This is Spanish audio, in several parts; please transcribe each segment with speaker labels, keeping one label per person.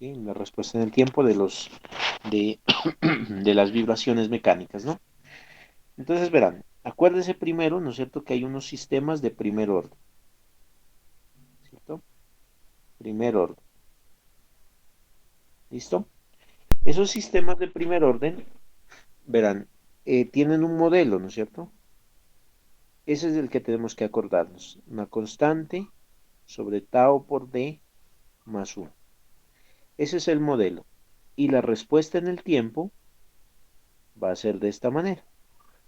Speaker 1: ¿sí? La respuesta en el tiempo de, de las vibraciones mecánicas, ¿no? Entonces verán, acuérdense primero, ¿no es cierto?, que hay unos sistemas de primer orden, ¿cierto? Primer orden, ¿listo? Esos sistemas de primer orden, verán, tienen un modelo, ¿no es cierto? Ese es el que tenemos que acordarnos. Una constante sobre tau por d más 1. Ese es el modelo. Y la respuesta en el tiempo va a ser de esta manera.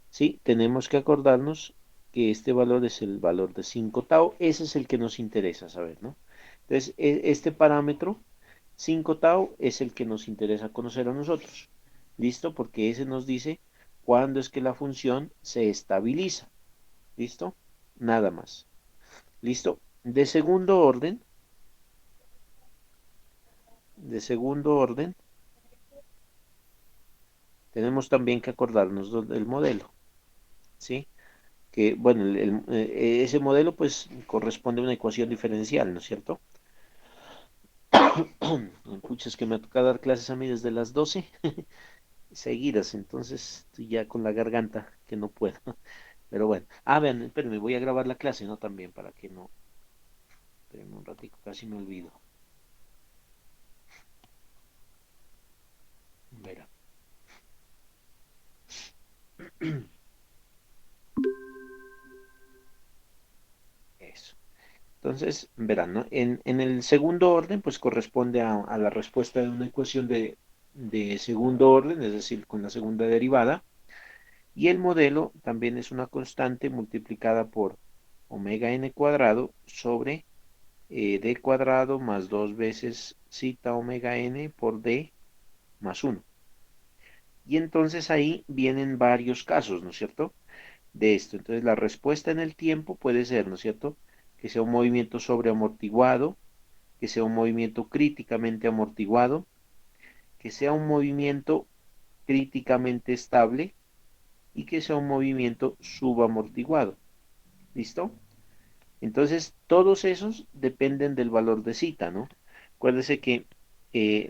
Speaker 1: Sí, tenemos que acordarnos que este valor es el valor de 5 tau. Ese es el que nos interesa saber, ¿no? Entonces, este parámetro 5 tau es el que nos interesa conocer a nosotros. ¿Listo? Porque ese nos dice cuándo es que la función se estabiliza. ¿Listo? Nada más. ¿Listo? De segundo orden, tenemos también que acordarnos del modelo. ¿Sí? Que, bueno, ese modelo pues corresponde a una ecuación diferencial, ¿no es cierto? Pucha, es que me toca dar clases a mí desde las 12 seguidas, entonces estoy ya con la garganta que no puedo. Pero bueno, vean, espérenme, voy a grabar la clase, ¿no? También para que no, espérenme un ratico, casi me olvido. Verá. Eso. Entonces, verán, ¿no? En el segundo orden, pues corresponde a la respuesta de una ecuación de segundo orden, es decir, con la segunda derivada. Y el modelo también es una constante multiplicada por omega n cuadrado sobre d cuadrado más 2 veces zeta omega n por d más 1. Y entonces ahí vienen varios casos, ¿no es cierto? De esto. Entonces la respuesta en el tiempo puede ser, ¿no es cierto? Que sea un movimiento sobreamortiguado, que sea un movimiento críticamente amortiguado, que sea un movimiento críticamente estable y que sea un movimiento subamortiguado. ¿Listo? Entonces, todos esos dependen del valor de cita, ¿no? Acuérdese que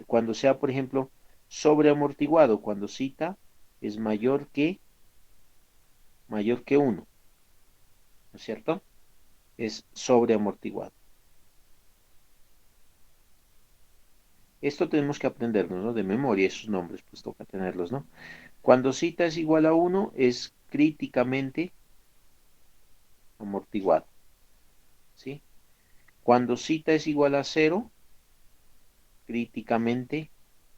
Speaker 1: cuando sea, por ejemplo, sobreamortiguado, cuando cita es mayor que 1, ¿no es cierto? Es sobreamortiguado. Esto tenemos que aprendernos, ¿no? De memoria, esos nombres, pues toca tenerlos, ¿no? Cuando cita es igual a 1, es críticamente amortiguado, ¿sí? Cuando cita es igual a 0, críticamente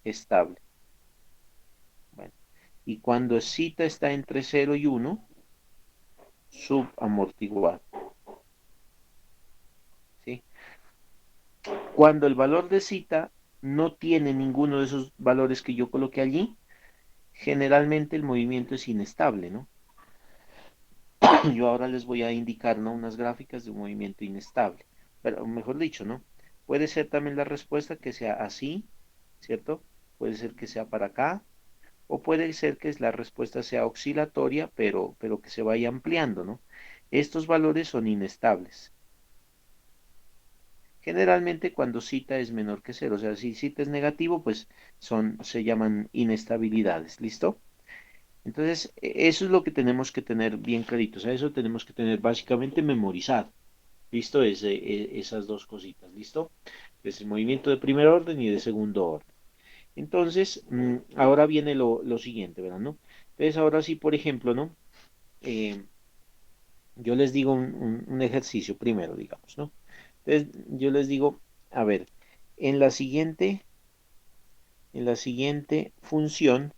Speaker 1: estable. Bueno, y cuando cita está entre 0 y 1, subamortiguado, ¿sí? Cuando el valor de cita no tiene ninguno de esos valores que yo coloqué allí, generalmente el movimiento es inestable, ¿no? Yo ahora les voy a indicar, ¿no?, unas gráficas de un movimiento inestable. Pero mejor dicho, ¿no? Puede ser también la respuesta que sea así, ¿cierto? Puede ser que sea para acá, o puede ser que la respuesta sea oscilatoria, pero que se vaya ampliando, ¿no? Estos valores son inestables. Generalmente cuando cita es menor que cero, o sea, si cita es negativo, pues se llaman inestabilidades, ¿listo? Entonces, eso es lo que tenemos que tener bien clarito, o sea, eso tenemos que tener básicamente memorizado, ¿listo? Esas dos cositas, ¿listo? Es el movimiento de primer orden y de segundo orden. Entonces, ahora viene lo siguiente, ¿verdad? ¿No? Entonces, ahora sí, por ejemplo, ¿no? Eh, yo les digo un ejercicio primero, digamos, ¿no? Entonces, yo les digo, a ver, en la siguiente, en la siguiente función,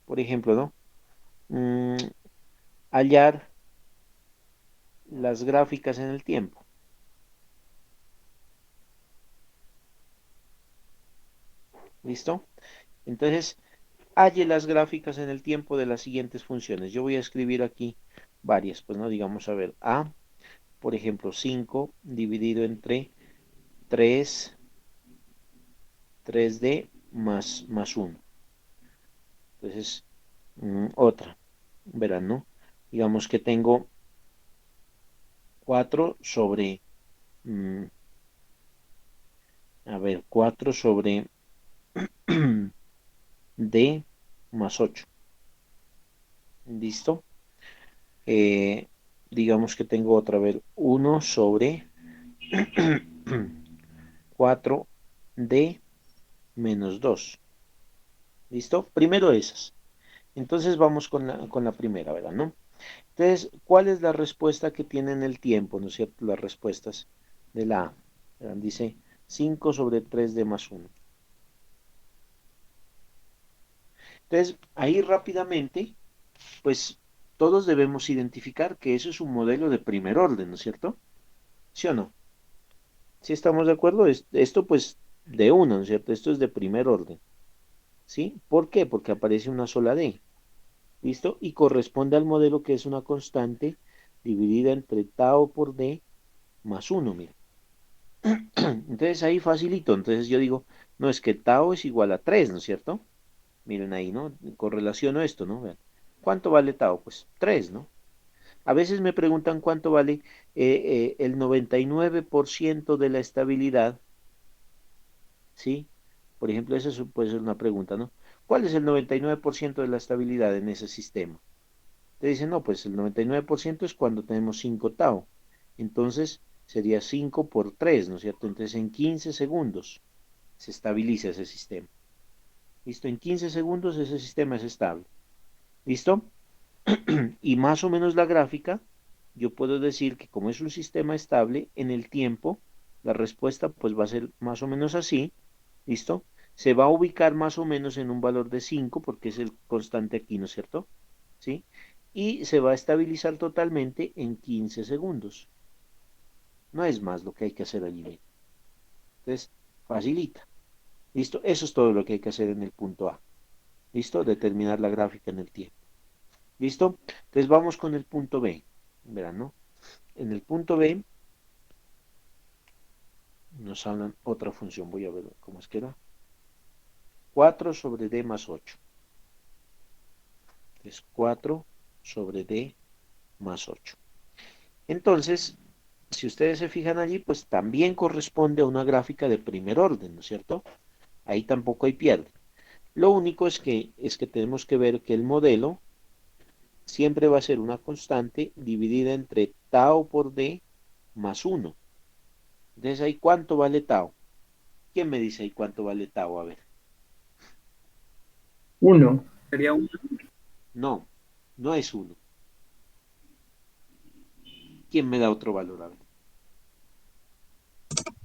Speaker 1: por ejemplo, ¿no? Hallar las gráficas en el tiempo. ¿Listo? Entonces, halle las gráficas en el tiempo de las siguientes funciones. Yo voy a escribir aquí varias, pues no, digamos, a ver, por ejemplo, 5 dividido entre 3, 3D más 1. Entonces, otra, verán, ¿no? Digamos que tengo 4 sobre, mm, A ver, 4 sobre D más 8. ¿Listo? Eh, digamos que tengo otra vez uno sobre 4D menos 2. ¿Listo? Primero esas. Entonces vamos con la primera, ¿verdad? ¿No? Entonces, ¿cuál es la respuesta que tiene en el tiempo? ¿No es cierto? Las respuestas de la A. ¿Verdad? Dice 5 sobre 3D más 1. Entonces, ahí rápidamente, pues todos debemos identificar que eso es un modelo de primer orden, ¿no es cierto? ¿Sí o no? ¿Sí estamos de acuerdo? Esto pues de uno, ¿no es cierto? Esto es de primer orden, ¿sí? ¿Por qué? Porque aparece una sola D, ¿listo? Y corresponde al modelo que es una constante dividida entre tau por D más uno, mira. Entonces ahí facilito, entonces yo digo, no, es que tau es igual a 3, ¿no es cierto? Miren ahí, ¿no? Correlaciono esto, ¿no? Vean. ¿Cuánto vale tau? Pues 3, ¿no? A veces me preguntan cuánto vale el 99% de la estabilidad, ¿sí? Por ejemplo, puede ser una pregunta, ¿no? ¿Cuál es el 99% de la estabilidad en ese sistema? Te dicen, no, pues el 99% es cuando tenemos 5 tau. Entonces sería 5 por 3, ¿no es cierto? Entonces en 15 segundos se estabiliza ese sistema. ¿Listo? En 15 segundos ese sistema es estable. ¿Listo? Y más o menos la gráfica, yo puedo decir que como es un sistema estable, en el tiempo, la respuesta pues va a ser más o menos así. ¿Listo? Se va a ubicar más o menos en un valor de 5 porque es el constante aquí, ¿no es cierto? ¿Sí? Y se va a estabilizar totalmente en 15 segundos. No es más lo que hay que hacer allí. Entonces, facilita. ¿Listo? Eso es todo lo que hay que hacer en el punto A. ¿Listo? Determinar la gráfica en el tiempo. ¿Listo? Entonces vamos con el punto B. Verán, ¿no? En el punto B nos hablan otra función. Voy a ver cómo es que era. 4 sobre D más 8. Es 4 sobre D más 8. Entonces, si ustedes se fijan allí, pues también corresponde a una gráfica de primer orden, ¿no es cierto? Ahí tampoco hay pierde. Lo único es que tenemos que ver que el modelo siempre va a ser una constante dividida entre tau por D más 1. Entonces, ahí cuánto vale tau. ¿Quién me dice ahí cuánto vale tau? A ver.
Speaker 2: Uno. Sería uno.
Speaker 1: No, no es 1. ¿Quién me da otro valor? A ver.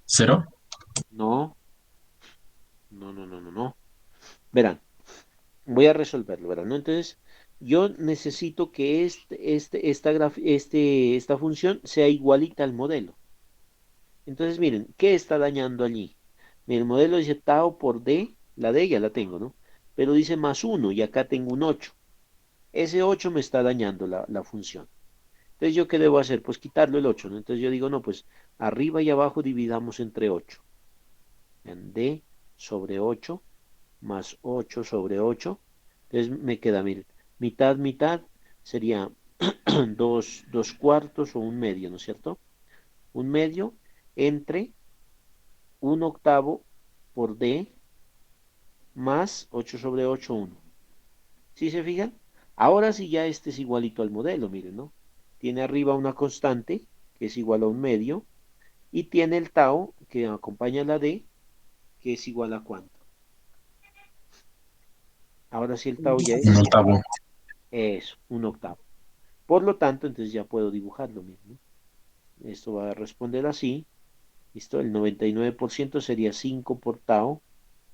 Speaker 3: ¿Cero?
Speaker 1: No, no, no, no, no, no. Verán, voy a resolverlo, ¿verdad? ¿No? Entonces, yo necesito que esta función sea igualita al modelo. Entonces, miren, ¿qué está dañando allí? Miren, el modelo dice tau por D, la D ya la tengo, ¿no? Pero dice más 1 y acá tengo un 8. Ese 8 me está dañando la función. Entonces, ¿yo qué debo hacer? Pues quitarlo el 8, ¿no? Entonces yo digo, no, pues arriba y abajo dividamos entre 8. En D sobre 8 más 8 sobre 8. Entonces me queda, miren, mitad, mitad sería dos cuartos o un medio, ¿no es cierto? Un medio entre un octavo por D más 8 sobre 8, 1. ¿Sí se fijan? Ahora sí ya este es igualito al modelo, miren, ¿no? Tiene arriba una constante que es igual a un medio y tiene el tau que acompaña a la D que es igual a cuánto. Ahora sí el tau ya
Speaker 3: Un
Speaker 1: es
Speaker 3: octavo.
Speaker 1: eso, un octavo. Por lo tanto, entonces ya puedo dibujarlo mismo. Esto va a responder así. ¿Listo? El 99% sería 5 por tau,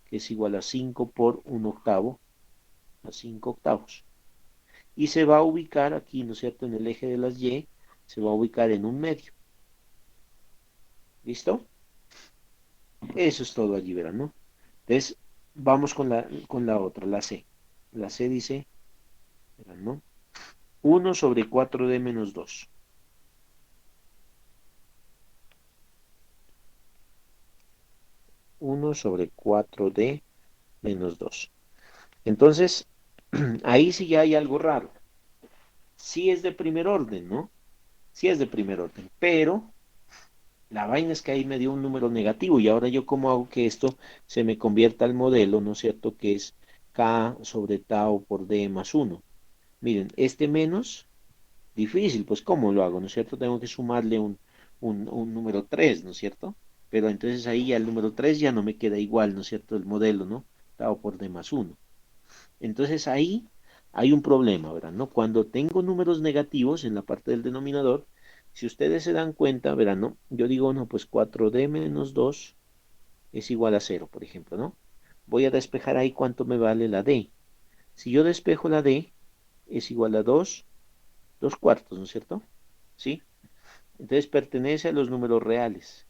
Speaker 1: que es igual a 5 por un octavo, a 5 octavos. Y se va a ubicar aquí, ¿no es cierto? En el eje de las Y, se va a ubicar en un medio. ¿Listo? Eso es todo allí, verán, ¿no? Entonces, vamos con la otra, la C. La C dice, verán, ¿no? 1 sobre 4D menos 2. 1 sobre 4D menos 2. Entonces, ahí sí ya hay algo raro. Sí es de primer orden, ¿no? Sí es de primer orden, pero La vaina es que ahí me dio un número negativo y ahora yo cómo hago que esto se me convierta al modelo, ¿no es cierto? Que es K sobre tau por D más uno. Miren, este menos, difícil, pues ¿cómo lo hago? ¿No es cierto? Tengo que sumarle un número 3, ¿no es cierto? Pero entonces ahí ya el número 3 ya no me queda igual, ¿no es cierto? El modelo, ¿no? Tau por D más uno. Entonces ahí hay un problema, ¿verdad? ¿No? Cuando tengo números negativos en la parte del denominador, si ustedes se dan cuenta, verán, ¿no? Yo digo, no, pues 4D menos 2 es igual a cero, por ejemplo, ¿no? Voy a despejar ahí cuánto me vale la D. Si yo despejo la D, es igual a 2 cuartos, ¿no es cierto? ¿Sí? Entonces pertenece a los números reales.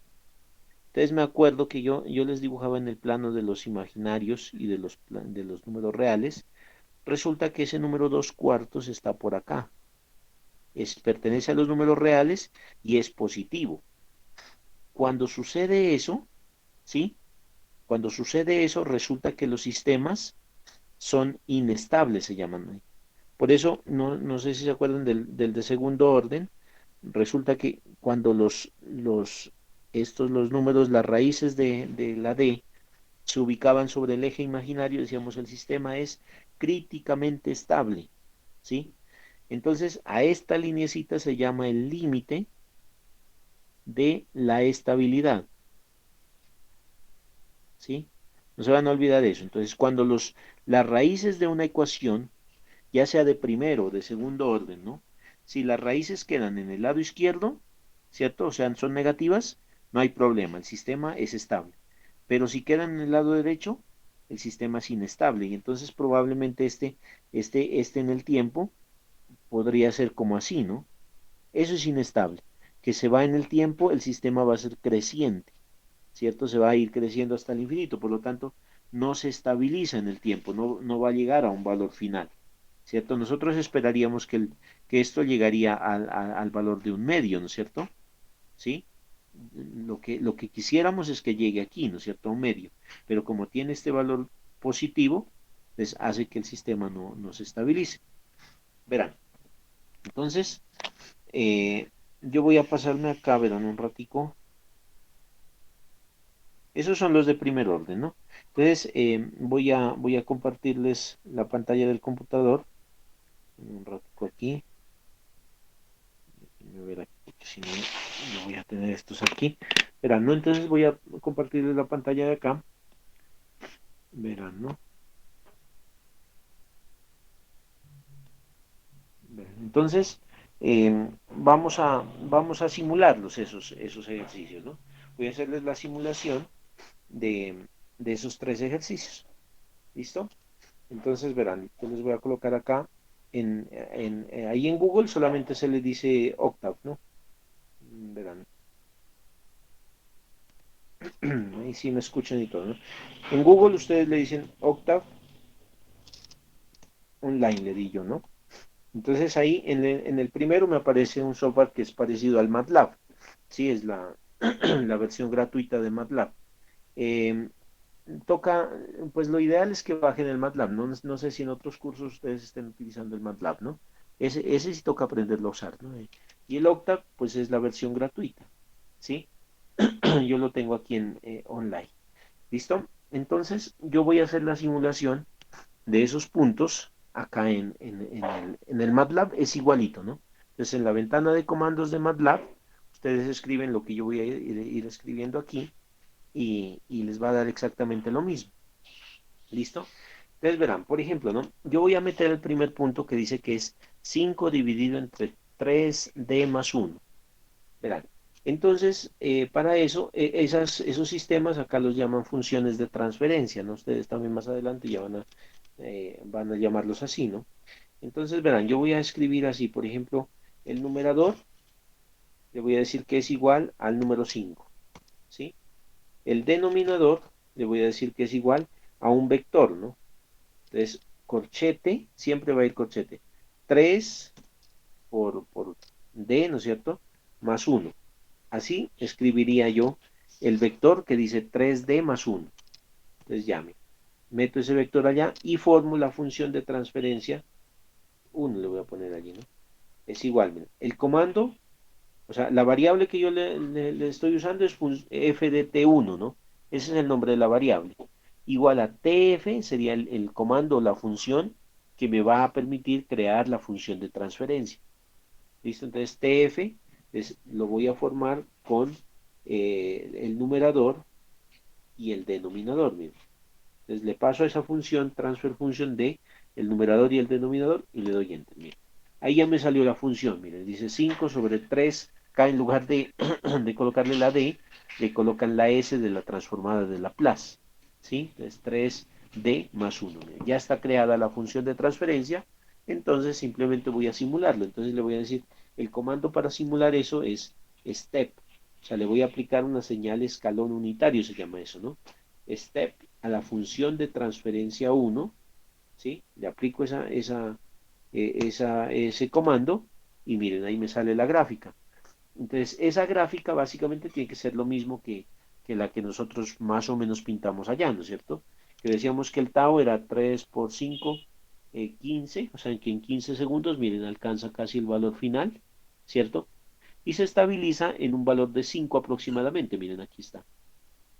Speaker 1: Entonces me acuerdo que yo les dibujaba en el plano de los imaginarios y de los números reales. Resulta que ese número 2 cuartos está por acá. Pertenece a los números reales y es positivo. Cuando sucede eso, ¿sí? Cuando sucede eso, resulta que los sistemas son inestables, se llaman. Por eso, no sé si se acuerdan del de segundo orden, resulta que cuando los números, las raíces de la D, se ubicaban sobre el eje imaginario, decíamos el sistema es críticamente estable, ¿sí? Entonces, a esta lineecita se llama el límite de la estabilidad, ¿sí? No se van a olvidar eso. Entonces, cuando las raíces de una ecuación, ya sea de primero o de segundo orden, ¿no? Si las raíces quedan en el lado izquierdo, ¿cierto? O sea, son negativas, no hay problema, el sistema es estable. Pero si quedan en el lado derecho, el sistema es inestable y entonces probablemente este en el tiempo podría ser como así, ¿no? Eso es inestable, que se va en el tiempo, el sistema va a ser creciente, ¿cierto? Se va a ir creciendo hasta el infinito, por lo tanto, no se estabiliza en el tiempo, no va a llegar a un valor final, ¿cierto? Nosotros esperaríamos que esto llegaría al valor de un medio, ¿no es cierto? ¿Sí? Lo que quisiéramos es que llegue aquí, ¿no es cierto? A un medio, pero como tiene este valor positivo, pues hace que el sistema no se estabilice. Verán, entonces, yo voy a pasarme acá, verán, un ratico. Esos son los de primer orden, ¿no? Entonces, voy a compartirles la pantalla del computador. Un ratico aquí. Déjenme ver aquí, porque si no, no voy a tener estos aquí. Verán, ¿no? Entonces voy a compartirles la pantalla de acá. Verán, ¿no? Verán. Entonces, vamos a simularlos, esos ejercicios, ¿no? Voy a hacerles la simulación de esos tres ejercicios. ¿Listo? Entonces verán, yo les voy a colocar acá, ahí en Google solamente se le dice Octave, ¿no? Verán, ahí sí me escuchan y todo, ¿no? En Google ustedes le dicen Octave Online, le di yo, ¿no? Entonces ahí en el primero me aparece un software que es parecido al MATLAB, sí, es la versión gratuita de MATLAB. Eh, toca, pues lo ideal es que bajen el MATLAB, no sé si en otros cursos ustedes estén utilizando el MATLAB, ¿no? Ese sí toca aprenderlo a usar, ¿no? Y el Octave, pues es la versión gratuita, ¿sí? Yo lo tengo aquí online. ¿Listo? Entonces, yo voy a hacer la simulación de esos puntos acá en el MATLAB, es igualito, ¿no? Entonces, en la ventana de comandos de MATLAB, ustedes escriben lo que yo voy a ir escribiendo aquí y les va a dar exactamente lo mismo. ¿Listo? Entonces verán, por ejemplo, ¿no? Yo voy a meter el primer punto que dice que es 5 dividido entre 3D más uno. Verán. Entonces, para eso, esos sistemas acá los llaman funciones de transferencia, ¿no? Ustedes también más adelante ya van a llamarlos así, ¿no? Entonces, verán, yo voy a escribir así, por ejemplo, el numerador, le voy a decir que es igual al número 5, ¿sí? El denominador, le voy a decir que es igual a un vector, ¿no? Entonces, corchete, siempre va a ir corchete. 3 por D, ¿no es cierto? Más uno. Así escribiría yo el vector que dice 3D más uno. Entonces ya meto ese vector allá y formo la función de transferencia. Uno le voy a poner allí, ¿no? Es igual, mira. El comando O sea, la variable que yo le estoy usando es f de t1, ¿no? Ese es el nombre de la variable. Igual a tf sería el comando o la función que me va a permitir crear la función de transferencia. ¿Listo? Entonces tf lo voy a formar con el numerador y el denominador. Miren. Entonces le paso a esa función, transfer function de el numerador y el denominador y le doy enter. Miren. Ahí ya me salió la función. Miren, dice 5 sobre 3. Acá en lugar de colocarle la D, le colocan la S de la transformada de Laplace. ¿Sí? Entonces 3D más 1. Miren, ya está creada la función de transferencia. Entonces simplemente voy a simularlo. Entonces le voy a decir, el comando para simular eso es step. O sea, le voy a aplicar una señal escalón unitario, se llama eso, ¿no? Step a la función de transferencia 1, ¿sí? Le aplico ese comando y miren, ahí me sale la gráfica. Entonces, esa gráfica básicamente tiene que ser lo mismo que la que nosotros más o menos pintamos allá, ¿no es cierto? Que decíamos que el tau era 3 por 5, 15, o sea, que en 15 segundos, miren, alcanza casi el valor final, ¿cierto? Y se estabiliza en un valor de 5 aproximadamente, miren, aquí está.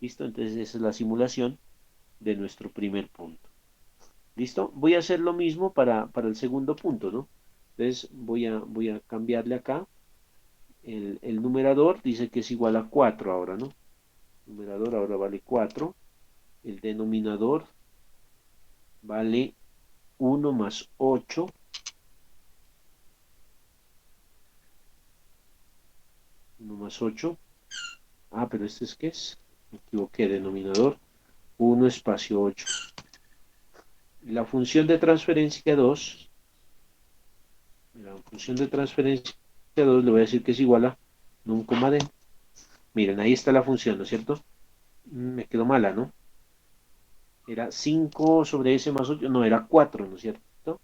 Speaker 1: ¿Listo? Entonces, esa es la simulación de nuestro primer punto. ¿Listo? Voy a hacer lo mismo para el segundo punto, ¿no? Entonces voy a cambiarle acá. El numerador dice que es igual a 4 ahora, ¿no? El numerador ahora vale 4. El denominador vale 1 más 8. 1 más 8. Ah, pero este es ¿qué es? Me equivoqué, denominador. 1 espacio 8. La función de transferencia 2. La función de transferencia 2 le voy a decir que es igual a un coma d. Miren, ahí está la función, ¿no es cierto? Me quedó mala, ¿no? Era 5 sobre s más 8, no, era 4, ¿no es cierto?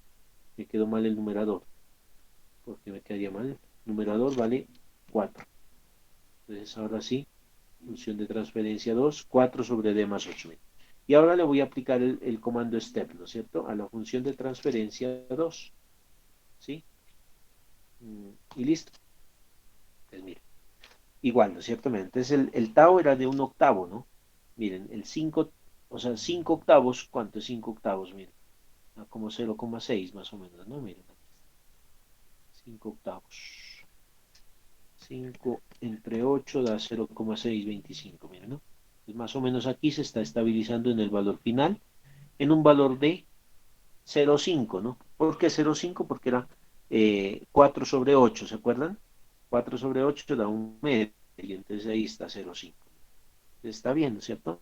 Speaker 1: Me quedó mal el numerador. ¿Por qué me quedaría mal? El numerador vale 4. Entonces ahora sí, función de transferencia 2, 4 sobre d más 8. Y ahora le voy a aplicar el comando step, ¿no es cierto? A la función de transferencia 2. ¿Sí? Y listo. Pues miren, igual, ¿no es cierto? Entonces el tau era de un octavo, ¿no? Miren, el 5, o sea, 5 octavos, ¿cuánto es 5 octavos? Miren, como 0,6 más o menos, ¿no? Miren, 5 octavos. 5 entre 8 da 0,625, miren, ¿no? Pues más o menos aquí se está estabilizando en el valor final, en un valor de 0,5, ¿no? ¿Por qué 0,5? Porque era 4 sobre 8, ¿se acuerdan? 4 sobre 8 da un medio, y entonces ahí está 0,5. Está bien, ¿no es cierto?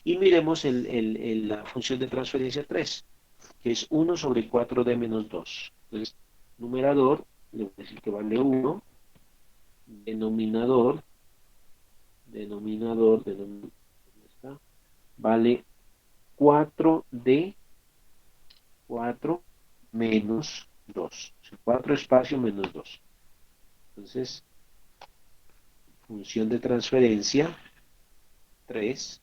Speaker 1: Y miremos la función de transferencia 3, que es 1 sobre 4d menos 2. Entonces, numerador, le voy a decir que vale 1, denominador, ¿dónde está? Vale 4d, 4 menos 2. 4 espacio menos 2. Entonces, función de transferencia 3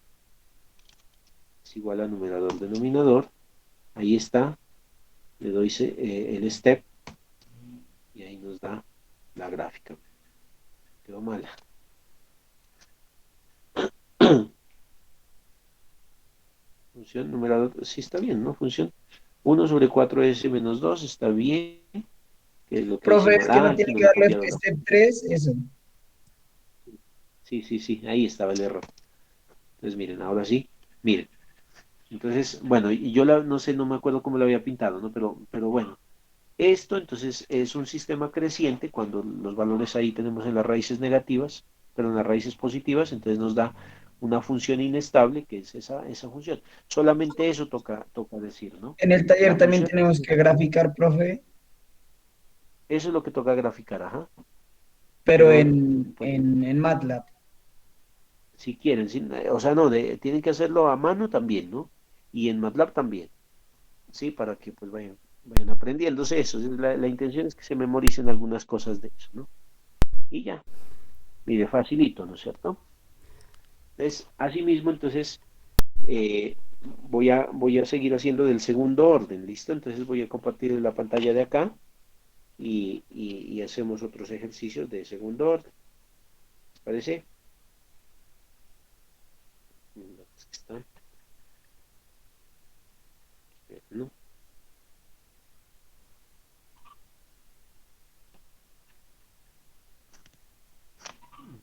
Speaker 1: es igual a numerador, denominador. Ahí está. Le doy el step y ahí nos da la gráfica. Quedó mala. Función numerador, sí está bien, ¿no? Función 1 sobre 4s menos 2 está bien. ¿Qué es lo que hice
Speaker 2: Profe,
Speaker 1: mal?
Speaker 2: es que
Speaker 1: Ah,
Speaker 2: no
Speaker 1: aquí
Speaker 2: tiene
Speaker 1: no
Speaker 2: que
Speaker 1: le he
Speaker 2: darle
Speaker 1: copiado la.
Speaker 2: step 3 eso.
Speaker 1: Sí, sí, sí, ahí estaba el error. Entonces, miren, ahora sí, miren. Entonces, bueno, y yo no sé, no me acuerdo cómo lo había pintado, ¿no? Pero bueno, esto entonces es un sistema creciente cuando los valores ahí tenemos en las raíces negativas, pero en las raíces positivas, entonces nos da una función inestable que es esa función. Solamente eso toca decir, ¿no?
Speaker 2: En el
Speaker 1: La
Speaker 2: taller también
Speaker 1: función,
Speaker 2: tenemos que graficar, profe,
Speaker 1: eso es lo que toca graficar, ajá.
Speaker 2: pero
Speaker 1: Pero, pues,
Speaker 2: en MATLAB.
Speaker 1: si quieren, o sea, no, tienen que hacerlo a mano también, ¿no? Y en MATLAB también, ¿sí? Para que pues vayan aprendiéndose eso. La intención es que se memoricen algunas cosas de eso, ¿no? Y ya, mire, facilito, ¿no es cierto? Entonces, así mismo, entonces, voy a seguir haciendo del segundo orden, ¿listo? Entonces voy a compartir la pantalla de acá y hacemos otros ejercicios de segundo orden. ¿Les parece? Está. ¿No?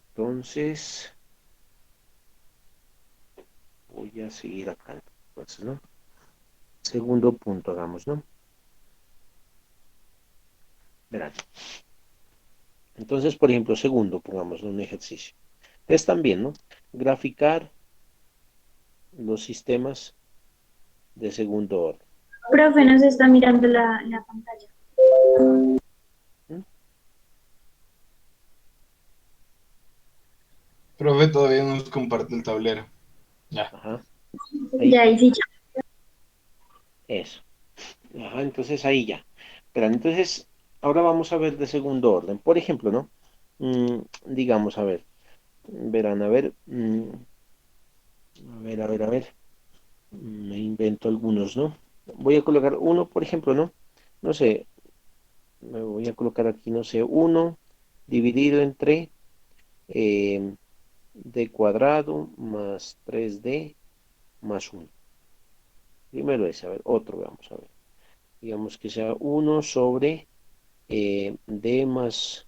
Speaker 1: Entonces, voy a seguir acá. Entonces, ¿no? Segundo punto, hagamos, ¿no? Verán. Entonces, por ejemplo, segundo, pongamos un ejercicio. Es también, ¿no? Graficar los sistemas de segundo orden.
Speaker 3: Profe, nos está mirando la pantalla.
Speaker 1: ¿Mm?
Speaker 4: Profe, todavía no nos comparte el tablero. Ya.
Speaker 1: Ajá.
Speaker 3: Ya,
Speaker 1: Ahí,
Speaker 3: ahí sí, ya.
Speaker 1: eso. Ajá, entonces ahí ya. Verán, entonces, ahora vamos a ver de segundo orden. Por ejemplo, ¿no? Digamos, a ver. Verán, a ver. A ver. Me invento algunos, ¿no? Voy a colocar uno, por ejemplo, ¿no? No sé, me voy a colocar aquí, no sé, uno dividido entre d cuadrado más 3d más uno. Primero ese, a ver, otro vamos a ver. Digamos que sea uno sobre d más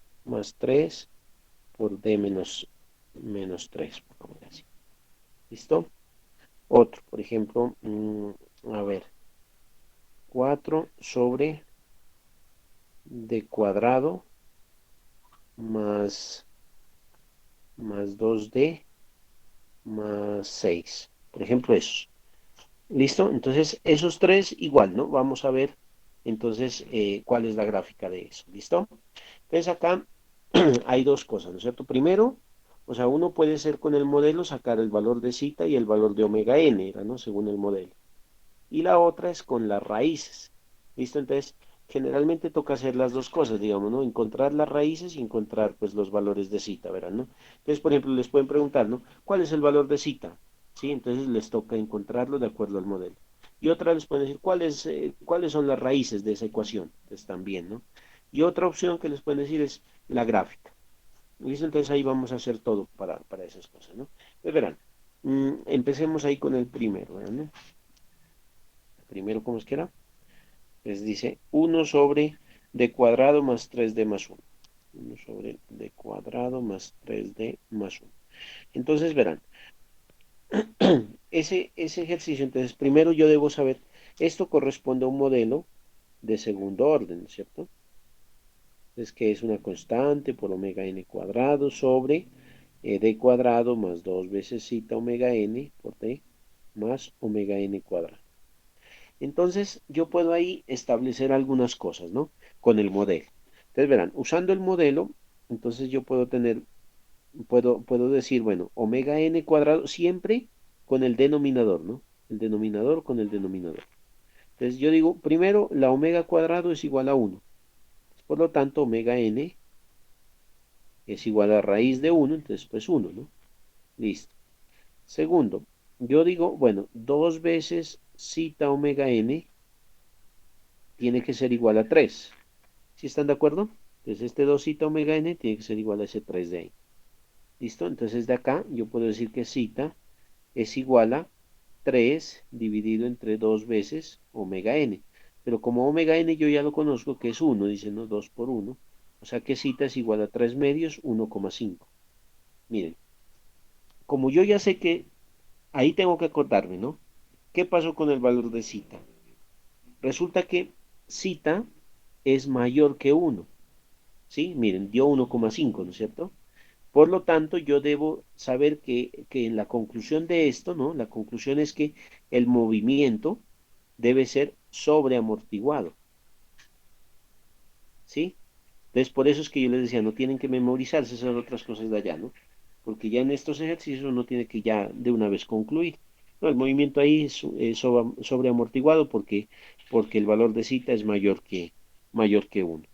Speaker 1: 3 por d menos 3, pongámosle así. ¿Listo? Otro, por ejemplo, a ver, 4 sobre d cuadrado más, más 2d más 6. Por ejemplo, esos. ¿Listo? Entonces, esos tres igual, ¿no? Vamos a ver entonces cuál es la gráfica de eso. ¿Listo? Entonces acá hay dos cosas, ¿no es cierto? Primero, o sea, uno puede ser con el modelo sacar el valor de zeta y el valor de omega n, ¿no? Según el modelo. Y la otra es con las raíces. ¿Listo? Entonces, generalmente toca hacer las dos cosas, digamos, ¿no? Encontrar las raíces y encontrar, pues, los valores de cita, ¿verán, no? Entonces, por ejemplo, les pueden preguntar, ¿no? ¿Cuál es el valor de cita? ¿Sí? Entonces les toca encontrarlo de acuerdo al modelo. Y otra les pueden decir, ¿cuáles son las raíces de esa ecuación? Pues también, ¿no? Y otra opción que les pueden decir es la gráfica. ¿Listo? Entonces ahí vamos a hacer todo para esas cosas, ¿no? Pues verán, empecemos ahí con el primero, ¿verán, no? Primero, ¿cómo es que era? Les dice uno sobre d cuadrado más 3d más uno. Uno sobre d cuadrado más 3d más uno. Entonces verán, ese ejercicio, entonces primero yo debo saber, esto corresponde a un modelo de segundo orden, ¿cierto? Es que es una constante por omega n cuadrado sobre d cuadrado más 2 veces zeta omega n por d más omega n cuadrado. Entonces, yo puedo ahí establecer algunas cosas, ¿no? Con el modelo. Entonces, verán, usando el modelo, entonces yo puedo decir, bueno, omega n cuadrado siempre con el denominador, ¿no? El denominador con el denominador. Entonces, yo digo, primero, la omega cuadrado es igual a 1. Por lo tanto, omega n es igual a raíz de 1, entonces, pues 1, ¿no? Listo. Segundo, yo digo, bueno, 2 veces zeta omega n tiene que ser igual a 3. ¿Sí están de acuerdo? Entonces este 2 zeta omega n tiene que ser igual a ese 3 de ahí. ¿Listo? Entonces de acá yo puedo decir que zeta es igual a 3 dividido entre 2 veces omega n. Pero como omega n yo ya lo conozco que es 1, dice, ¿no? 2 por 1. O sea que zeta es igual a 3 medios, 1,5. Miren, como yo ya sé que ahí tengo que acordarme, ¿no? ¿Qué pasó con el valor de zeta? Resulta que zeta es mayor que 1. ¿Sí? Miren, dio 1,5, ¿no es cierto? Por lo tanto, yo debo saber que en la conclusión de esto, ¿no? La conclusión es que el movimiento debe ser sobreamortiguado, ¿sí? Entonces, por eso es que yo les decía, no tienen que memorizarse esas otras cosas de allá, ¿no? Porque ya en estos ejercicios uno tiene que ya de una vez concluir. No, el movimiento ahí es sobreamortiguado porque el valor de cita es mayor que 1.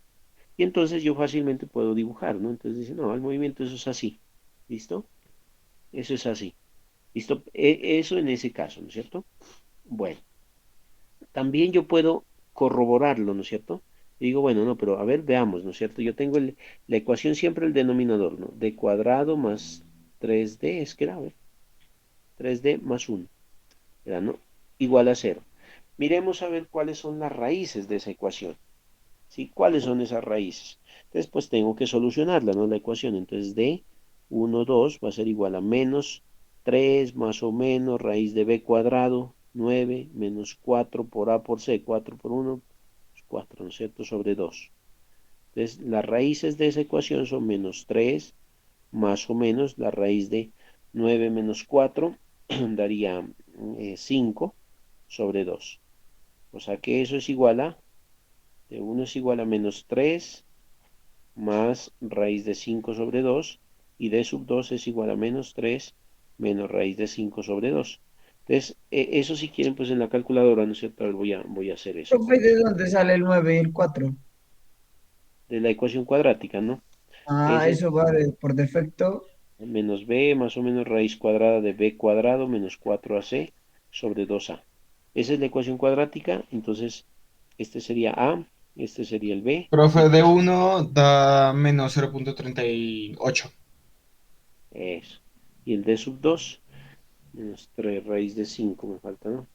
Speaker 1: Y entonces yo fácilmente puedo dibujar, ¿no? Entonces dice, no, el movimiento eso es así. ¿Listo? Eso es así. ¿Listo? Eso en ese caso, ¿no es cierto? Bueno, también yo puedo corroborarlo, ¿no es cierto? Y digo, bueno, no, pero a ver, veamos, ¿no es cierto? Yo tengo la ecuación siempre el denominador, ¿no? D cuadrado más 3D, es que era, a ver, 3D más 1, era, ¿no? Igual a cero. Miremos a ver cuáles son las raíces de esa ecuación, ¿sí? ¿Cuáles son esas raíces? Entonces, pues tengo que solucionarla, ¿no? La ecuación. Entonces, D 1, 2 va a ser igual a menos 3 más o menos raíz de B cuadrado, 9 menos 4 por A por C, 4 por 1, 4, ¿no es cierto? Sobre 2. Entonces, las raíces de esa ecuación son menos 3 más o menos la raíz de 9 menos 4 daría 5 sobre 2. O sea que eso es igual a, de 1 es igual a menos 3 más raíz de 5 sobre 2 y d sub 2 es igual a menos 3 menos raíz de 5 sobre 2. Entonces, eso si quieren, pues en la calculadora, ¿no es cierto? A ver, voy a hacer eso.
Speaker 2: Profe, ¿de dónde sale el 9 y el 4?
Speaker 1: De la ecuación cuadrática, ¿no?
Speaker 2: Ah,
Speaker 1: Ese es
Speaker 2: eso va por defecto.
Speaker 1: menos b más o menos raíz cuadrada de b cuadrado menos 4ac sobre 2a. Esa es la ecuación cuadrática, entonces este sería a, este sería el b,
Speaker 4: Profe,
Speaker 1: ¿sí?
Speaker 4: de uno da menos 0,38.
Speaker 1: Eso. Y el d sub 2 menos 3 raíz de 5 me falta, ¿no?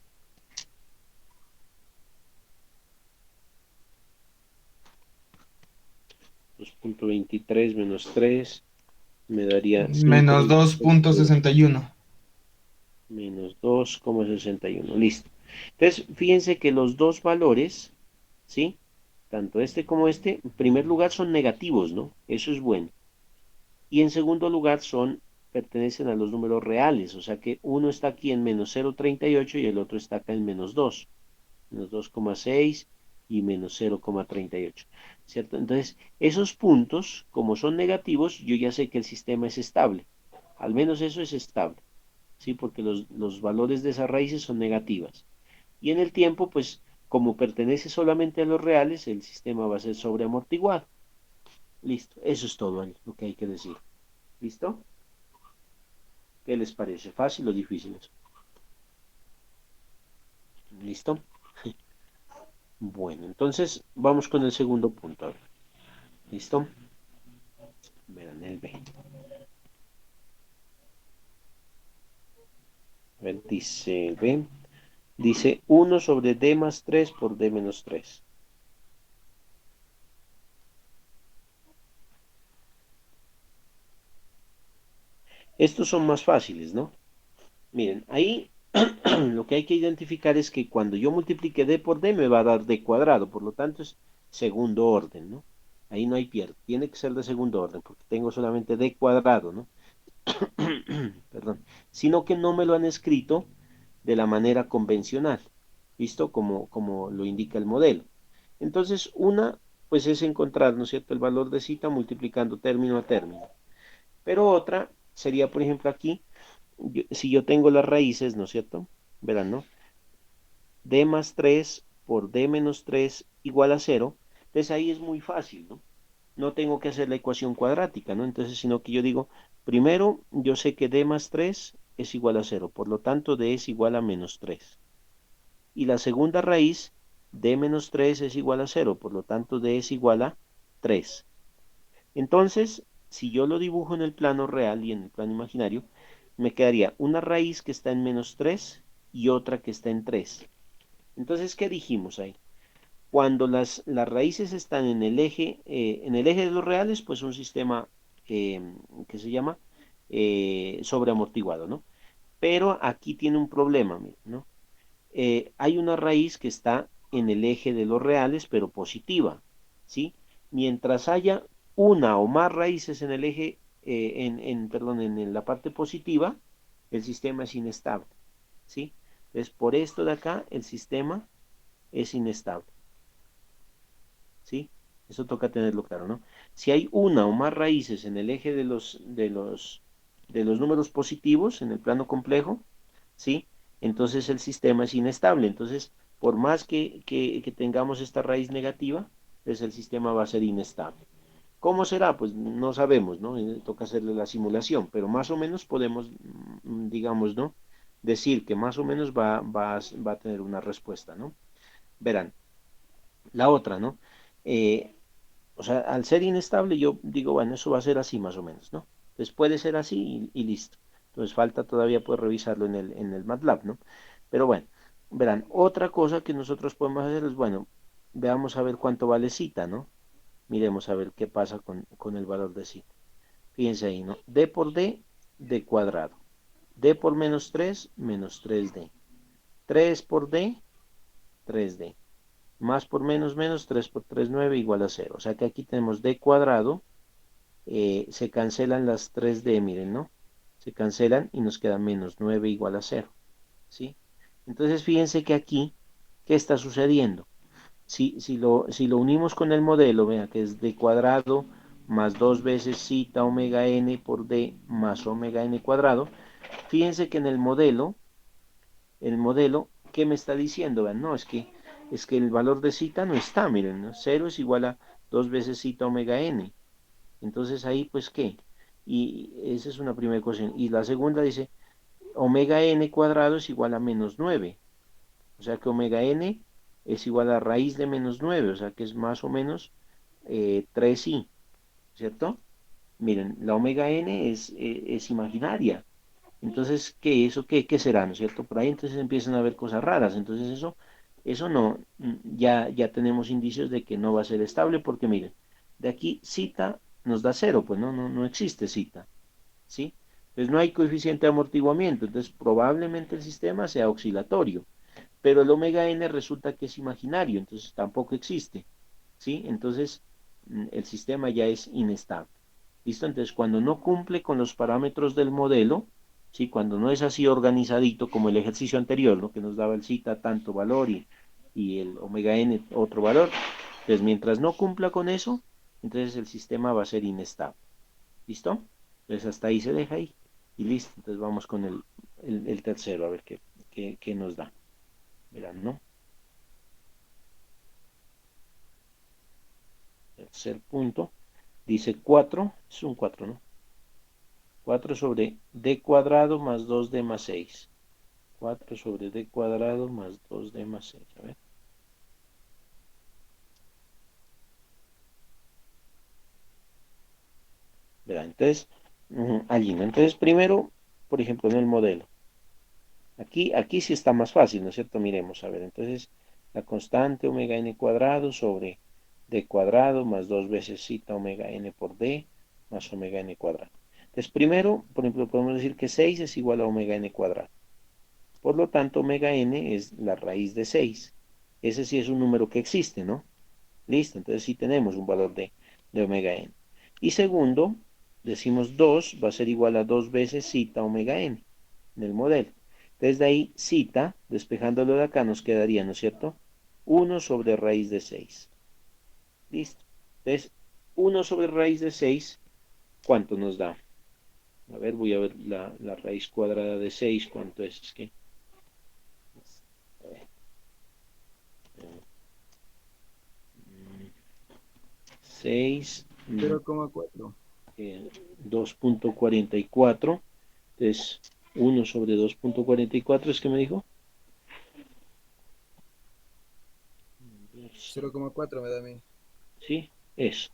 Speaker 1: 2,23 menos 3 me daría
Speaker 4: Menos
Speaker 1: 5,23
Speaker 4: 2,61.
Speaker 1: menos 2,61. Listo. Entonces, fíjense que los dos valores, ¿sí? Tanto este como este, en primer lugar son negativos, ¿no? Eso es bueno. Y en segundo lugar pertenecen a los números reales, o sea que uno está aquí en menos 0,38 y el otro está acá en menos 2, menos 2,6 y menos 0,38, ¿cierto? Entonces, esos puntos, como son negativos, yo ya sé que el sistema es estable, al menos eso es estable, ¿sí? Porque los valores de esas raíces son negativas. Y en el tiempo, pues, como pertenece solamente a los reales, el sistema va a ser sobreamortiguado. Listo, eso es todo lo que hay que decir. ¿Listo? ¿Qué les parece? ¿Fácil o difícil? ¿Listo? Bueno, entonces vamos con el segundo punto. A ver. ¿Listo? Verán el B. A ver, dice B. Dice 1 sobre D más 3 por D menos 3. Estos son más fáciles, ¿no? Miren, ahí lo que hay que identificar es que cuando yo multiplique D por D me va a dar D cuadrado, por lo tanto es segundo orden, ¿no? Ahí no hay pierde, tiene que ser de segundo orden, porque tengo solamente D cuadrado, ¿no? Perdón, sino que no me lo han escrito de la manera convencional, ¿listo? Como lo indica el modelo. Entonces, una, pues es encontrar, ¿no es cierto?, el valor de cita multiplicando término a término. Pero otra sería, por ejemplo, aquí, si yo tengo las raíces, ¿no es cierto? Verán, ¿no? D más 3 por D menos 3 igual a cero. Entonces ahí es muy fácil, ¿no? No tengo que hacer la ecuación cuadrática, ¿no? Entonces, sino que yo digo, primero, yo sé que D más 3 es igual a cero, por lo tanto, D es igual a menos 3. Y la segunda raíz, D menos 3 es igual a cero, por lo tanto, D es igual a 3. Entonces, si yo lo dibujo en el plano real y en el plano imaginario, me quedaría una raíz que está en menos 3 y otra que está en 3. Entonces, ¿qué dijimos ahí? Cuando las raíces están en el eje de los reales, pues un sistema eh, que se llama sobreamortiguado, ¿no? Pero aquí tiene un problema, ¿no? Hay una raíz que está en el eje de los reales, pero positiva, ¿sí? Mientras haya una o más raíces en el eje, perdón, en la parte positiva, el sistema es inestable, ¿sí? Entonces, por esto de acá, el sistema es inestable. ¿Sí? Eso toca tenerlo claro, ¿no? Si hay una o más raíces en el eje de los números positivos, en el plano complejo, ¿sí? Entonces el sistema es inestable. Entonces, por más que tengamos esta raíz negativa, pues el sistema va a ser inestable. ¿Cómo será? Pues no sabemos, ¿no? Toca hacerle la simulación, pero más o menos podemos, digamos, ¿no? Decir que más o menos va a tener una respuesta, ¿no? Verán, la otra, ¿no? eh, o sea, al ser inestable, yo digo, bueno, eso va a ser así más o menos, ¿no? Entonces puede ser así y listo. Entonces falta todavía pues revisarlo en el MATLAB, ¿no? Pero bueno, verán, otra cosa que nosotros podemos hacer es, bueno, veamos a ver cuánto vale cita, ¿no? Miremos a ver qué pasa con el valor de cita. Fíjense ahí, ¿no? D por D cuadrado. D por -3 -3D. 3 por D, 3D. Más por menos, 3 por 3 9 igual a 0. O sea que aquí tenemos D cuadrado, se cancelan las 3D, miren, ¿no? Se cancelan y nos queda -9 igual a 0, ¿sí? Entonces fíjense que aquí, ¿qué está sucediendo? Si lo unimos con el modelo, vea que es D cuadrado más 2 veces zeta omega n por D más omega n cuadrado, fíjense que en el modelo, ¿qué me está diciendo? Vean, no, es que el valor de zeta no está, miren, ¿no? 0 es igual a 2 veces zeta omega n. Entonces ahí, pues, ¿qué? Y esa es una primera ecuación. Y la segunda dice, omega n cuadrado es igual a -9. O sea que omega n es igual a raíz de -9, o sea que es más o menos 3i, ¿cierto? Miren, la omega n es imaginaria. Entonces, ¿qué? ¿Eso qué será? ¿No es cierto? Por ahí entonces empiezan a ver cosas raras. Entonces eso no, ya tenemos indicios de que no va a ser estable porque miren, de aquí cita nos da 0, pues no existe cita, ¿sí? Entonces no hay coeficiente de amortiguamiento, entonces probablemente el sistema sea oscilatorio, pero el omega n resulta que es imaginario, entonces tampoco existe, ¿sí? Entonces el sistema ya es inestable. ¿Listo? Entonces, cuando no cumple con los parámetros del modelo, ¿sí? Cuando no es así organizadito como el ejercicio anterior, ¿no? Que nos daba el zeta tanto valor y el omega n otro valor, entonces mientras no cumpla con eso, entonces el sistema va a ser inestable. ¿Listo? Entonces hasta ahí se deja ahí. Y listo. Entonces vamos con el tercero, a ver qué nos da. Verán, ¿no? Tercer punto. Dice 4, es un 4, ¿no? 4 sobre d cuadrado más 2d más 6. 4 sobre d cuadrado más 2d más 6. A ver. Verá, entonces, allí, ¿no? Entonces, primero, por ejemplo, en el modelo. Aquí sí está más fácil, ¿no es cierto? Miremos, a ver, entonces, la constante omega n cuadrado sobre d cuadrado más 2 veces zeta omega n por d más omega n cuadrado. Entonces, primero, por ejemplo, podemos decir que 6 es igual a omega n cuadrado. Por lo tanto, omega n es la raíz de 6. Ese sí es un número que existe, ¿no? Listo, entonces sí tenemos un valor de omega n. Y segundo, decimos 2 va a ser igual a 2 veces zeta omega n en el modelo. Entonces de ahí zeta, despejándolo de acá, nos quedaría, ¿no es cierto? 1 sobre raíz de 6. Listo. Entonces, 1 sobre raíz de 6, ¿cuánto nos da? A ver, voy a ver la raíz cuadrada de 6, ¿cuánto es? Es que... A ver, 6,
Speaker 5: 0,4.
Speaker 1: 2.44. Entonces, 1 sobre 2.44 es que me dijo.
Speaker 5: 0,4 me da a mí.
Speaker 1: Sí, eso.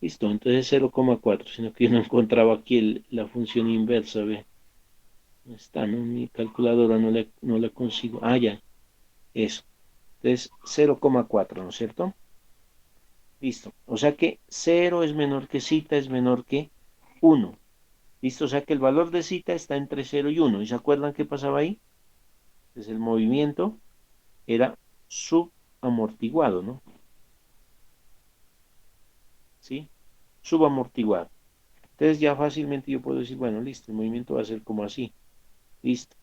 Speaker 1: Listo, entonces 0,4, sino que yo no encontraba aquí la función inversa, ve. No está, ¿no? Mi calculadora no la consigo. Ah, ya, eso. Entonces 0,4, ¿no es cierto? Listo. O sea que 0 es menor que zeta, es menor que 1. Listo, o sea que el valor de zeta está entre 0 y 1. ¿Y se acuerdan qué pasaba ahí? Pues el movimiento era subamortiguado, ¿no? ¿Sí? Subamortiguado. Entonces ya fácilmente yo puedo decir, bueno, listo, el movimiento va a ser como así. Listo,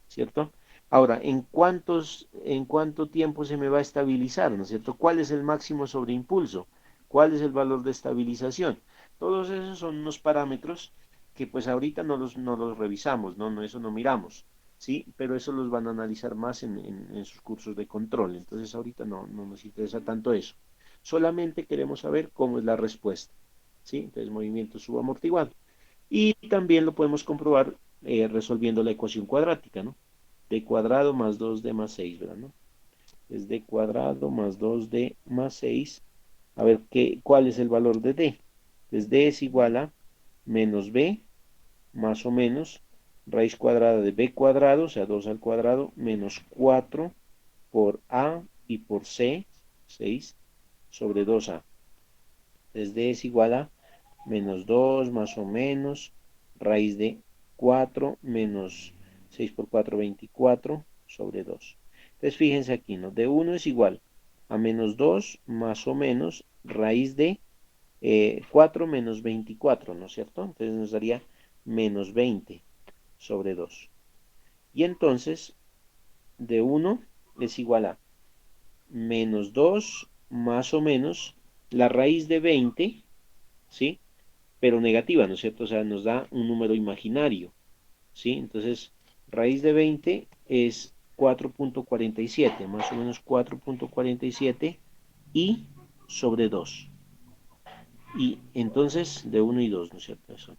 Speaker 1: ¿cierto? Ahora, ¿en cuánto tiempo se me va a estabilizar? ¿No es cierto? ¿Cuál es el máximo sobreimpulso? ¿Cuál es el valor de estabilización? Todos esos son unos parámetros que pues ahorita no los revisamos, ¿no? Eso no miramos, ¿sí? Pero eso los van a analizar más en sus cursos de control. Entonces ahorita no nos interesa tanto eso. Solamente queremos saber cómo es la respuesta, ¿sí? Entonces movimiento subamortiguado. Y también lo podemos comprobar resolviendo la ecuación cuadrática, ¿no? D cuadrado más 2D más 6, ¿verdad? ¿No? Es D cuadrado más 2D más 6 A ver, ¿cuál es el valor de D? Entonces D es igual a menos B, más o menos, raíz cuadrada de B cuadrado, o sea, 2 al cuadrado, menos 4 por A y por C, 6, sobre 2A. Entonces D es igual a menos 2 más o menos, raíz de 4 menos 6 por 4, 24 sobre 2. Entonces fíjense aquí, ¿no? De 1 es igual a menos 2 más o menos raíz de 4 menos 24, ¿no es cierto? Entonces nos daría menos 20 sobre 2. Y entonces de 1 es igual a menos 2 más o menos la raíz de 20, ¿sí? Pero negativa, ¿no es cierto? O sea, nos da un número imaginario, ¿sí? Entonces, raíz de 20 es 4.47, más o menos 4.47 y sobre 2. Y entonces, de 1 y 2, ¿no es cierto? Eso.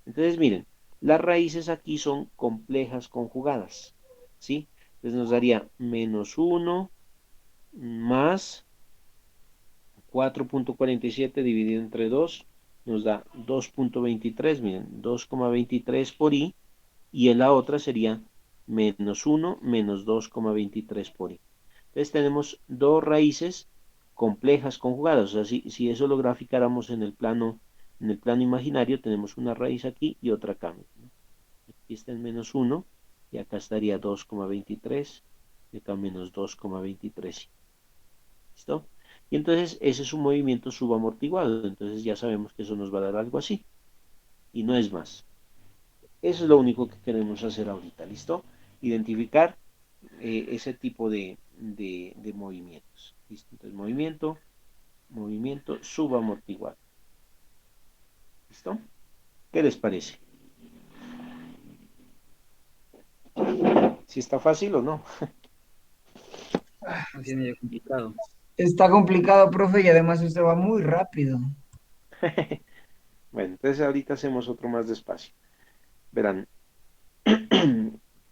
Speaker 1: Entonces, miren, las raíces aquí son complejas conjugadas, ¿sí? Entonces nos daría menos 1 más 4.47 dividido entre 2 nos da 2.23, miren, 2,23 por i, y en la otra sería menos 1 menos 2,23 por i. Entonces tenemos dos raíces complejas conjugadas, o sea, si eso lo graficáramos en el plano imaginario, tenemos una raíz aquí y otra acá. Aquí está el menos 1 y acá estaría 2,23 y acá menos 2,23. ¿Listo? Y entonces ese es un movimiento subamortiguado, entonces ya sabemos que eso nos va a dar algo así, y no es más. Eso es lo único que queremos hacer ahorita, ¿listo? Identificar ese tipo de movimientos. ¿Listo? Entonces movimiento subamortiguado. ¿Listo? ¿Qué les parece? ¿Si está fácil o no?
Speaker 5: Así medio complicado.
Speaker 2: Está complicado, profe, y además usted va muy rápido.
Speaker 1: Bueno, entonces ahorita hacemos otro más despacio. Verán,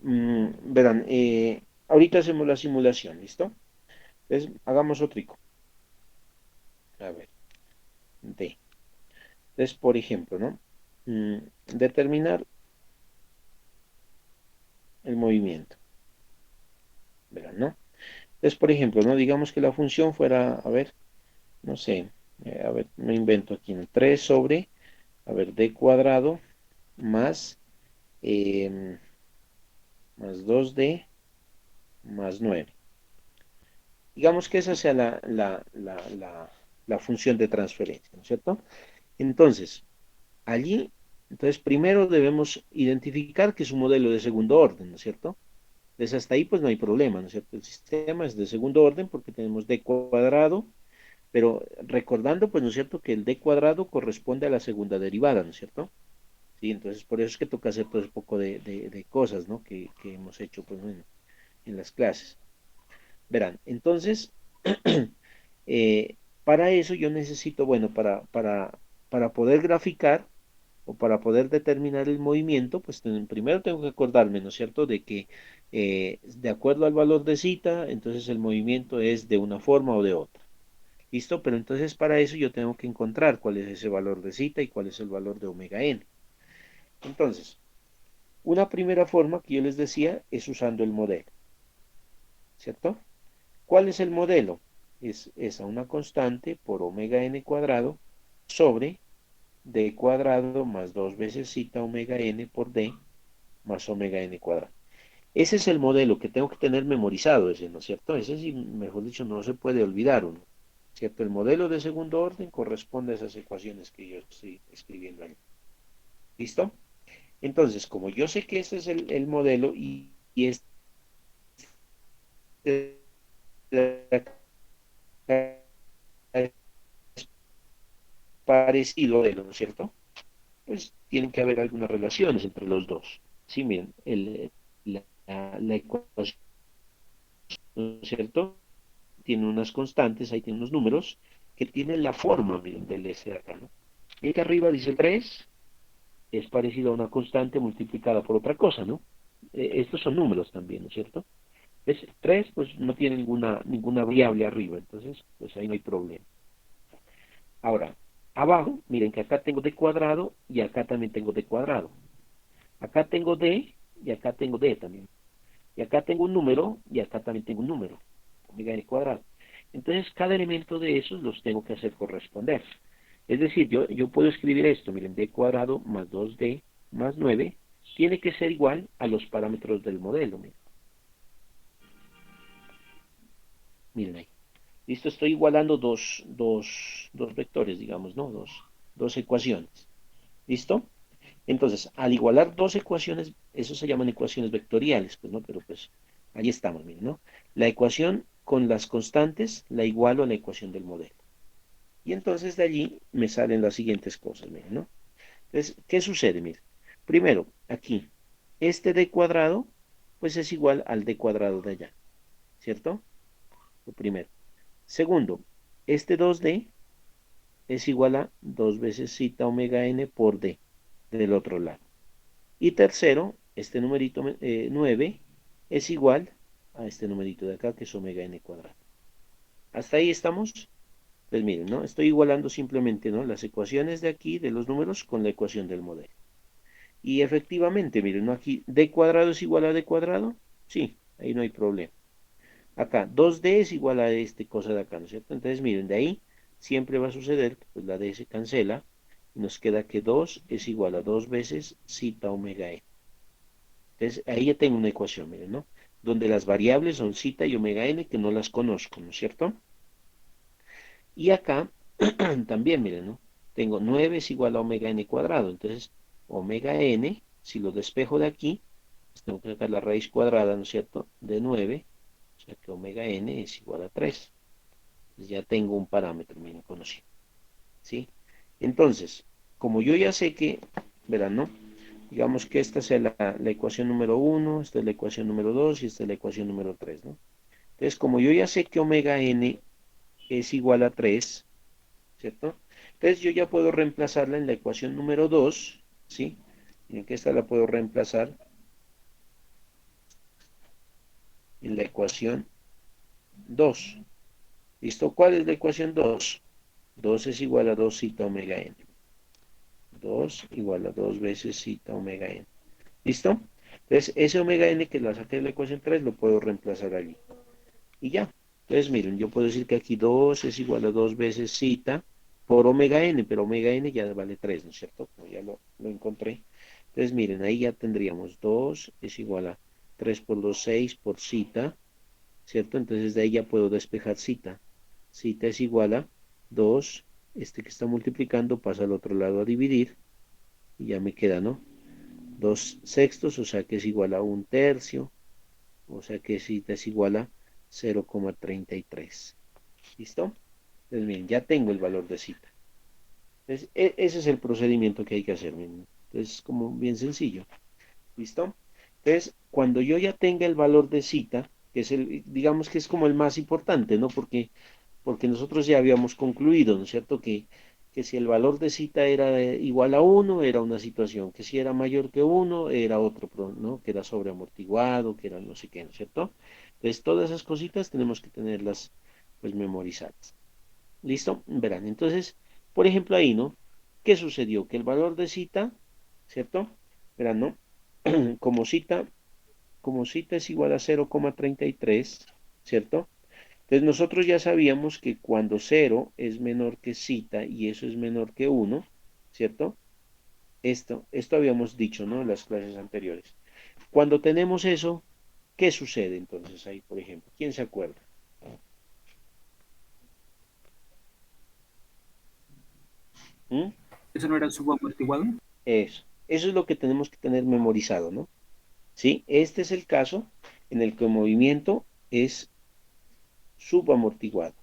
Speaker 1: verán, ahorita hacemos la simulación, ¿listo? Entonces, hagamos otro. A ver, D. Entonces, por ejemplo, ¿no? Determinar el movimiento. Verán, ¿no? Entonces, por ejemplo, ¿no? Digamos que la función fuera, a ver, no sé, a ver, me invento aquí, ¿no? 3 sobre, a ver, D cuadrado más, eh, más 2D más 9. Digamos que esa sea la función de transferencia, ¿no es cierto? Entonces, allí, entonces primero debemos identificar que es un modelo de segundo orden, ¿no es cierto? Entonces hasta ahí pues no hay problema, ¿no es cierto? El sistema es de segundo orden porque tenemos d cuadrado, pero recordando pues, ¿no es cierto? Que el d cuadrado corresponde a la segunda derivada, ¿no es cierto? Sí, entonces por eso es que toca hacer todo ese poco de cosas, ¿no? Que hemos hecho pues bueno, en las clases. Verán, entonces, eh, para eso yo necesito, bueno, para poder graficar o para poder determinar el movimiento, pues primero tengo que acordarme, ¿no es cierto?, de que de acuerdo al valor de zeta, entonces el movimiento es de una forma o de otra. ¿Listo? Pero entonces para eso yo tengo que encontrar cuál es ese valor de zeta y cuál es el valor de omega n. Entonces, una primera forma que yo les decía es usando el modelo, ¿cierto? ¿Cuál es el modelo? Es esa una constante por omega n cuadrado sobre d cuadrado más 2 veces zeta omega n por d más omega n cuadrado. Ese es el modelo que tengo que tener memorizado, ese, ¿no es cierto? Ese sí, mejor dicho, no se puede olvidar uno, ¿cierto? El modelo de segundo orden corresponde a esas ecuaciones que yo estoy escribiendo ahí. ¿Listo? Entonces, como yo sé que ese es el modelo y este es parecido, ¿no es cierto? Pues tienen que haber algunas relaciones entre los dos. Sí, miren, la ecuación, ¿no es cierto? Tiene unas constantes, ahí tiene unos números que tienen la forma, miren, del S de acá, ¿no? Y que arriba dice 3 es parecido a una constante multiplicada por otra cosa, ¿no? Estos son números también, ¿no es cierto? ¿Ves? 3 pues no tiene ninguna variable arriba, entonces pues ahí no hay problema. Ahora, abajo, miren que acá tengo d cuadrado y acá también tengo d cuadrado. Acá tengo d y acá tengo d también. Y acá tengo un número y acá también tengo un número, omega n cuadrado. Entonces, cada elemento de esos los tengo que hacer corresponder. Es decir, yo puedo escribir esto, miren, d cuadrado más 2d más 9 tiene que ser igual a los parámetros del modelo. Miren ahí. Listo, estoy igualando dos vectores, digamos, ¿no? Dos ecuaciones. ¿Listo? Entonces, al igualar dos ecuaciones, eso se llaman ecuaciones vectoriales, pues, ¿no? Pero pues, ahí estamos, miren, ¿no? La ecuación con las constantes la igualo a la ecuación del modelo. Y entonces de allí me salen las siguientes cosas, miren, ¿no? Entonces, ¿qué sucede? Miren, primero, aquí, este d cuadrado, pues es igual al d cuadrado de allá, ¿cierto? Lo primero. Segundo, este 2D es igual a 2 veces zeta omega n por d del otro lado. Y tercero, este numerito 9 es igual a este numerito de acá que es omega n cuadrado. ¿Hasta ahí estamos? Pues miren, ¿no? Estoy igualando simplemente, ¿no? Las ecuaciones de aquí, de los números, con la ecuación del modelo. Y efectivamente, miren, ¿no? Aquí d cuadrado es igual a d cuadrado. Sí, ahí no hay problema. Acá, 2D es igual a este cosa de acá, ¿no es cierto? Entonces, miren, de ahí siempre va a suceder que pues, la D se cancela y nos queda que 2 es igual a 2 veces zeta omega n. Entonces, ahí ya tengo una ecuación, miren, ¿no? Donde las variables son zeta y omega n que no las conozco, ¿no es cierto? Y acá también, miren, ¿no? Tengo 9 es igual a omega n cuadrado. Entonces, omega n, si lo despejo de aquí, pues tengo que sacar la raíz cuadrada, ¿no es cierto? De 9, o sea que omega n es igual a 3. Pues ya tengo un parámetro, miren, conocido, ¿sí? Entonces, como yo ya sé que, verán, ¿no? Digamos que esta sea la ecuación número uno, esta es la ecuación número 2 y esta es la ecuación número 3, ¿no? Entonces, como yo ya sé que omega n es igual a 3, ¿cierto? Entonces yo ya puedo reemplazarla en la ecuación número 2, ¿sí? Miren que esta la puedo reemplazar en la ecuación 2. ¿Listo? ¿Cuál es la ecuación 2? 2 es igual a 2 zeta omega n. 2 igual a 2 veces zeta omega n. ¿Listo? Entonces, ese omega n que la saqué de la ecuación 3 lo puedo reemplazar allí. Y ya. Entonces, miren, yo puedo decir que aquí 2 es igual a 2 veces zeta por omega n, pero omega n ya vale 3, ¿no es cierto? Como ya lo encontré. Entonces, miren, ahí ya tendríamos 2 es igual a 3 por 2, 6 por zeta, ¿cierto? Entonces, de ahí ya puedo despejar zeta. Zeta es igual a 2, este que está multiplicando pasa al otro lado a dividir, y ya me queda, ¿no? 2 sextos, o sea que es igual a un tercio, o sea que zeta es igual a 0,33. ¿Listo? Entonces, miren, ya tengo el valor de zeta. Entonces, ese es el procedimiento que hay que hacer, miren. Entonces, es como bien sencillo. ¿Listo? Entonces, cuando yo ya tenga el valor de zeta, que es el, digamos que es como el más importante, ¿no? Porque nosotros ya habíamos concluido, ¿no es cierto? Que si el valor de cita era igual a uno era una situación, que si era mayor que uno era otro, ¿no? Que era sobreamortiguado, que era no sé qué, ¿no es cierto? Entonces, todas esas cositas tenemos que tenerlas, pues, memorizadas. ¿Listo? Verán, entonces, por ejemplo, ahí, ¿no? ¿Qué sucedió? Que el valor de cita, ¿cierto? Verán, ¿no? Como cita, como cita es igual a 0,33, ¿cierto? Entonces nosotros ya sabíamos que cuando cero es menor que cita y eso es menor que uno, ¿cierto? Esto habíamos dicho, ¿no? En las clases anteriores. Cuando tenemos eso, ¿qué sucede entonces ahí, por ejemplo? ¿Quién se acuerda? ¿Mm?
Speaker 6: ¿Eso no era subamortiguado?
Speaker 1: Eso es lo que tenemos que tener memorizado, ¿no? ¿Sí? Este es el caso en el que el movimiento es subamortiguado,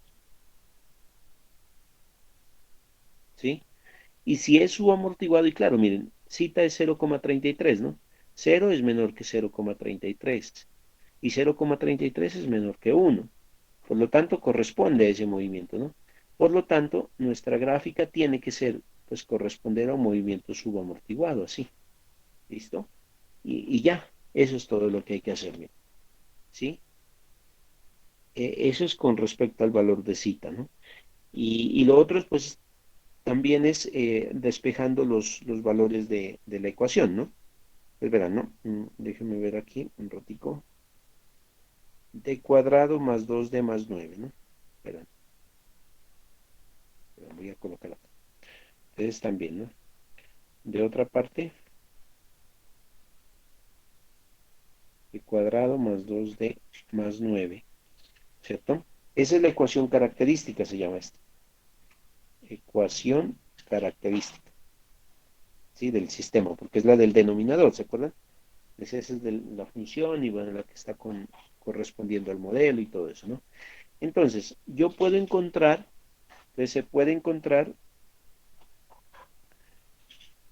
Speaker 1: ¿sí? Y si es subamortiguado, y claro, miren, cita es 0,33, ¿no? Cero es menor que 0,33 y 0,33 es menor que uno. Por lo tanto, corresponde a ese movimiento, ¿no? Por lo tanto, nuestra gráfica tiene que ser, pues, corresponder a un movimiento subamortiguado, así. ¿Listo? Y ya, eso es todo lo que hay que hacer, miren, ¿sí? Eso es con respecto al valor de cita, ¿no? Y lo otro es, pues, también es despejando los valores de la ecuación, ¿no? Pues verán, ¿no? Déjenme ver aquí un ratico. D cuadrado más 2D más 9, ¿no? Verán, voy a colocar acá. Entonces también, ¿no? De otra parte, D cuadrado más 2D más 9, ¿cierto? Esa es la ecuación característica, se llama esta. Ecuación característica, ¿sí? Del sistema, porque es la del denominador, ¿se acuerdan? Esa es de la función y bueno, la que está correspondiendo al modelo y todo eso, ¿no? Entonces, yo puedo encontrar, entonces se puede encontrar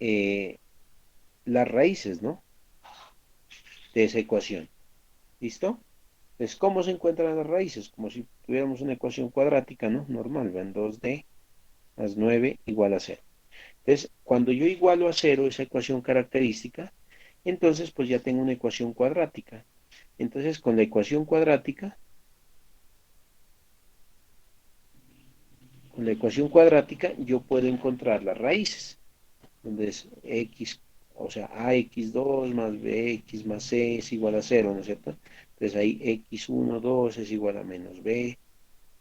Speaker 1: eh, las raíces, ¿no? De esa ecuación. ¿Listo? Entonces, ¿cómo se encuentran las raíces? Como si tuviéramos una ecuación cuadrática, ¿no? Normal, vean, 2D más 9 igual a 0. Entonces, cuando yo igualo a 0 esa ecuación característica, entonces pues ya tengo una ecuación cuadrática. Entonces, con la ecuación cuadrática yo puedo encontrar las raíces, donde es x, o sea, ax2 más bx más c es igual a 0, ¿no es cierto? Entonces ahí x1, 2 es igual a menos b,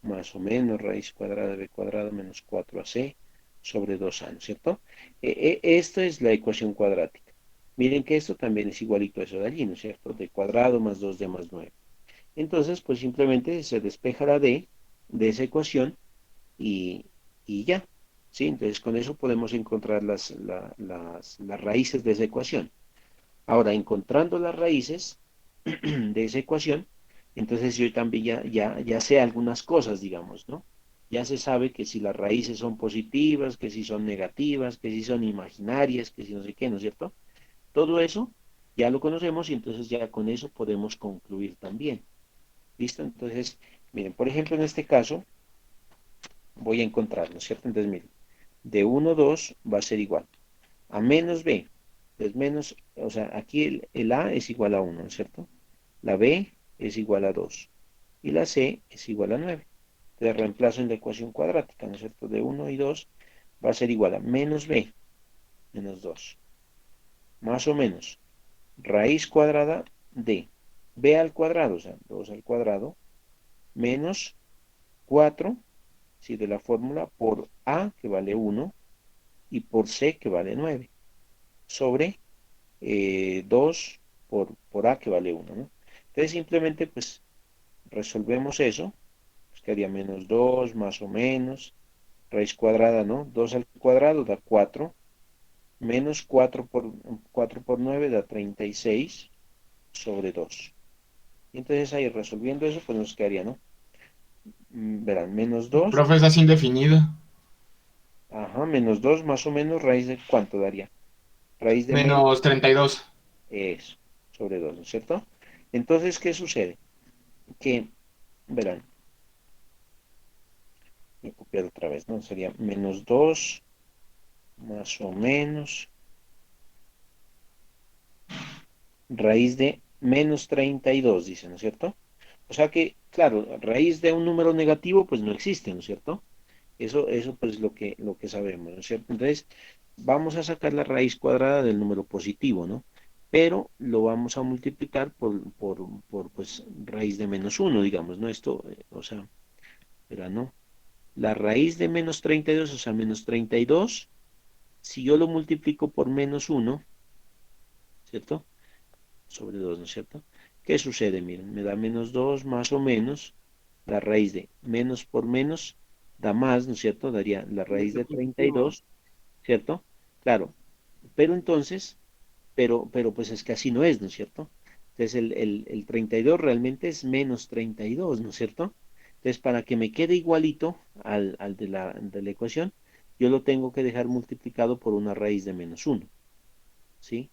Speaker 1: más o menos raíz cuadrada de b cuadrado menos 4ac sobre 2a, ¿no es cierto? Esta es la ecuación cuadrática. Miren que esto también es igualito a eso de allí, ¿no es cierto? D cuadrado más 2d más 9. Entonces, pues simplemente se despeja la d de esa ecuación y, y ya. ¿Sí? Entonces, con eso podemos encontrar las raíces de esa ecuación. Ahora, encontrando las raíces de esa ecuación, entonces yo también ya sé algunas cosas, digamos, ¿no? Ya se sabe que si las raíces son positivas, que si son negativas, que si son imaginarias, que si no sé qué, ¿no es cierto? Todo eso ya lo conocemos y entonces ya con eso podemos concluir también. ¿Listo? Entonces, miren, por ejemplo, en este caso voy a encontrar, ¿no es cierto? Entonces, miren, de 1, 2 va a ser igual a menos b. Entonces, menos, o sea, aquí el a es igual a 1, ¿no es cierto? La b es igual a 2 y la c es igual a 9. Entonces, reemplazo en la ecuación cuadrática, ¿no es cierto? De 1 y 2 va a ser igual a menos b menos 2, más o menos raíz cuadrada de b al cuadrado, o sea, 2 al cuadrado, menos 4, si de la fórmula, por a, que vale 1, y por c, que vale 9, sobre 2 por a, que vale 1, ¿no? Entonces simplemente pues resolvemos eso, pues quedaría menos 2 más o menos, raíz cuadrada, ¿no? 2 al cuadrado da 4, menos 4 por 9 da 36 sobre 2. Y entonces ahí resolviendo eso, pues nos quedaría, ¿no? Verán, menos 2,
Speaker 4: Profe, es indefinido.
Speaker 1: ajá, menos 2 más o menos, raíz de ¿cuánto daría? Raíz de menos,
Speaker 4: Menos 32.
Speaker 1: eso, sobre 2, ¿no es cierto? Entonces, ¿qué sucede? Que, verán, voy a copiar otra vez, ¿no? Sería menos 2 más o menos, raíz de menos 32 dice, ¿no es cierto? O sea que, claro, raíz de un número negativo, pues no existe, ¿no es cierto? Eso pues es lo que sabemos, ¿no es cierto? Entonces, vamos a sacar la raíz cuadrada del número positivo, ¿no? Pero lo vamos a multiplicar por pues, raíz de menos uno, digamos, ¿no? Esto, o sea, era, ¿no? La raíz de menos 32, o sea, menos 32, si yo lo multiplico por menos uno, ¿cierto? Sobre 2, ¿no es cierto? ¿Qué sucede? Miren, me da menos 2 más o menos, la raíz de menos por menos da más, ¿no es cierto? Daría la raíz
Speaker 6: Este
Speaker 1: de
Speaker 6: positivo.
Speaker 1: 32, ¿cierto? Claro, pero entonces, pero pues es que así no es, ¿no es cierto? Entonces el 32 realmente es menos 32, ¿no es cierto? Entonces para que me quede igualito al de la ecuación, yo lo tengo que dejar multiplicado por una raíz de menos uno, ¿sí?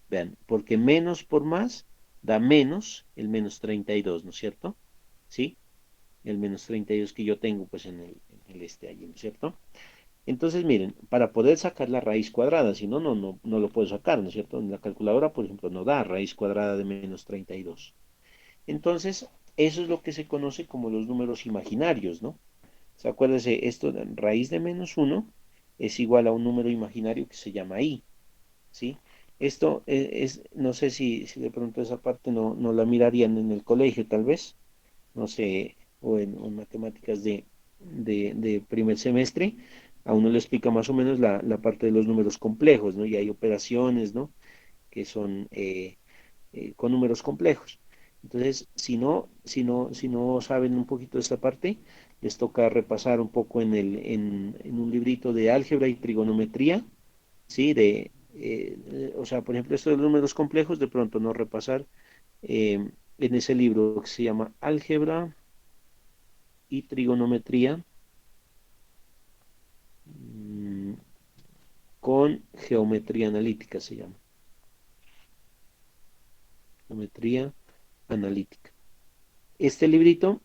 Speaker 1: Vean, porque menos por más da menos el menos 32, ¿no es cierto? ¿Sí? El menos 32 que yo tengo pues en el este allí, ¿no es cierto? Entonces, miren, para poder sacar la raíz cuadrada, si no, no lo puedo sacar, ¿no es cierto? En la calculadora, por ejemplo, no da raíz cuadrada de menos 32. Entonces, eso es lo que se conoce como los números imaginarios, ¿no? O sea, acuérdense, esto, raíz de menos uno es igual a un número imaginario que se llama i, ¿sí? Esto no sé si de pronto esa parte no la mirarían en el colegio, tal vez, no sé, o en matemáticas de primer semestre, a uno le explica más o menos la parte de los números complejos, ¿no? Y hay operaciones, ¿no? Que son con números complejos. Entonces, si no saben un poquito de esta parte, les toca repasar un poco en un librito de álgebra y trigonometría, ¿sí? O sea, por ejemplo, esto de los números complejos, de pronto no repasar en ese libro que se llama Álgebra y Trigonometría mm, con Geometría Analítica, se llama. Geometría Analítica. Este librito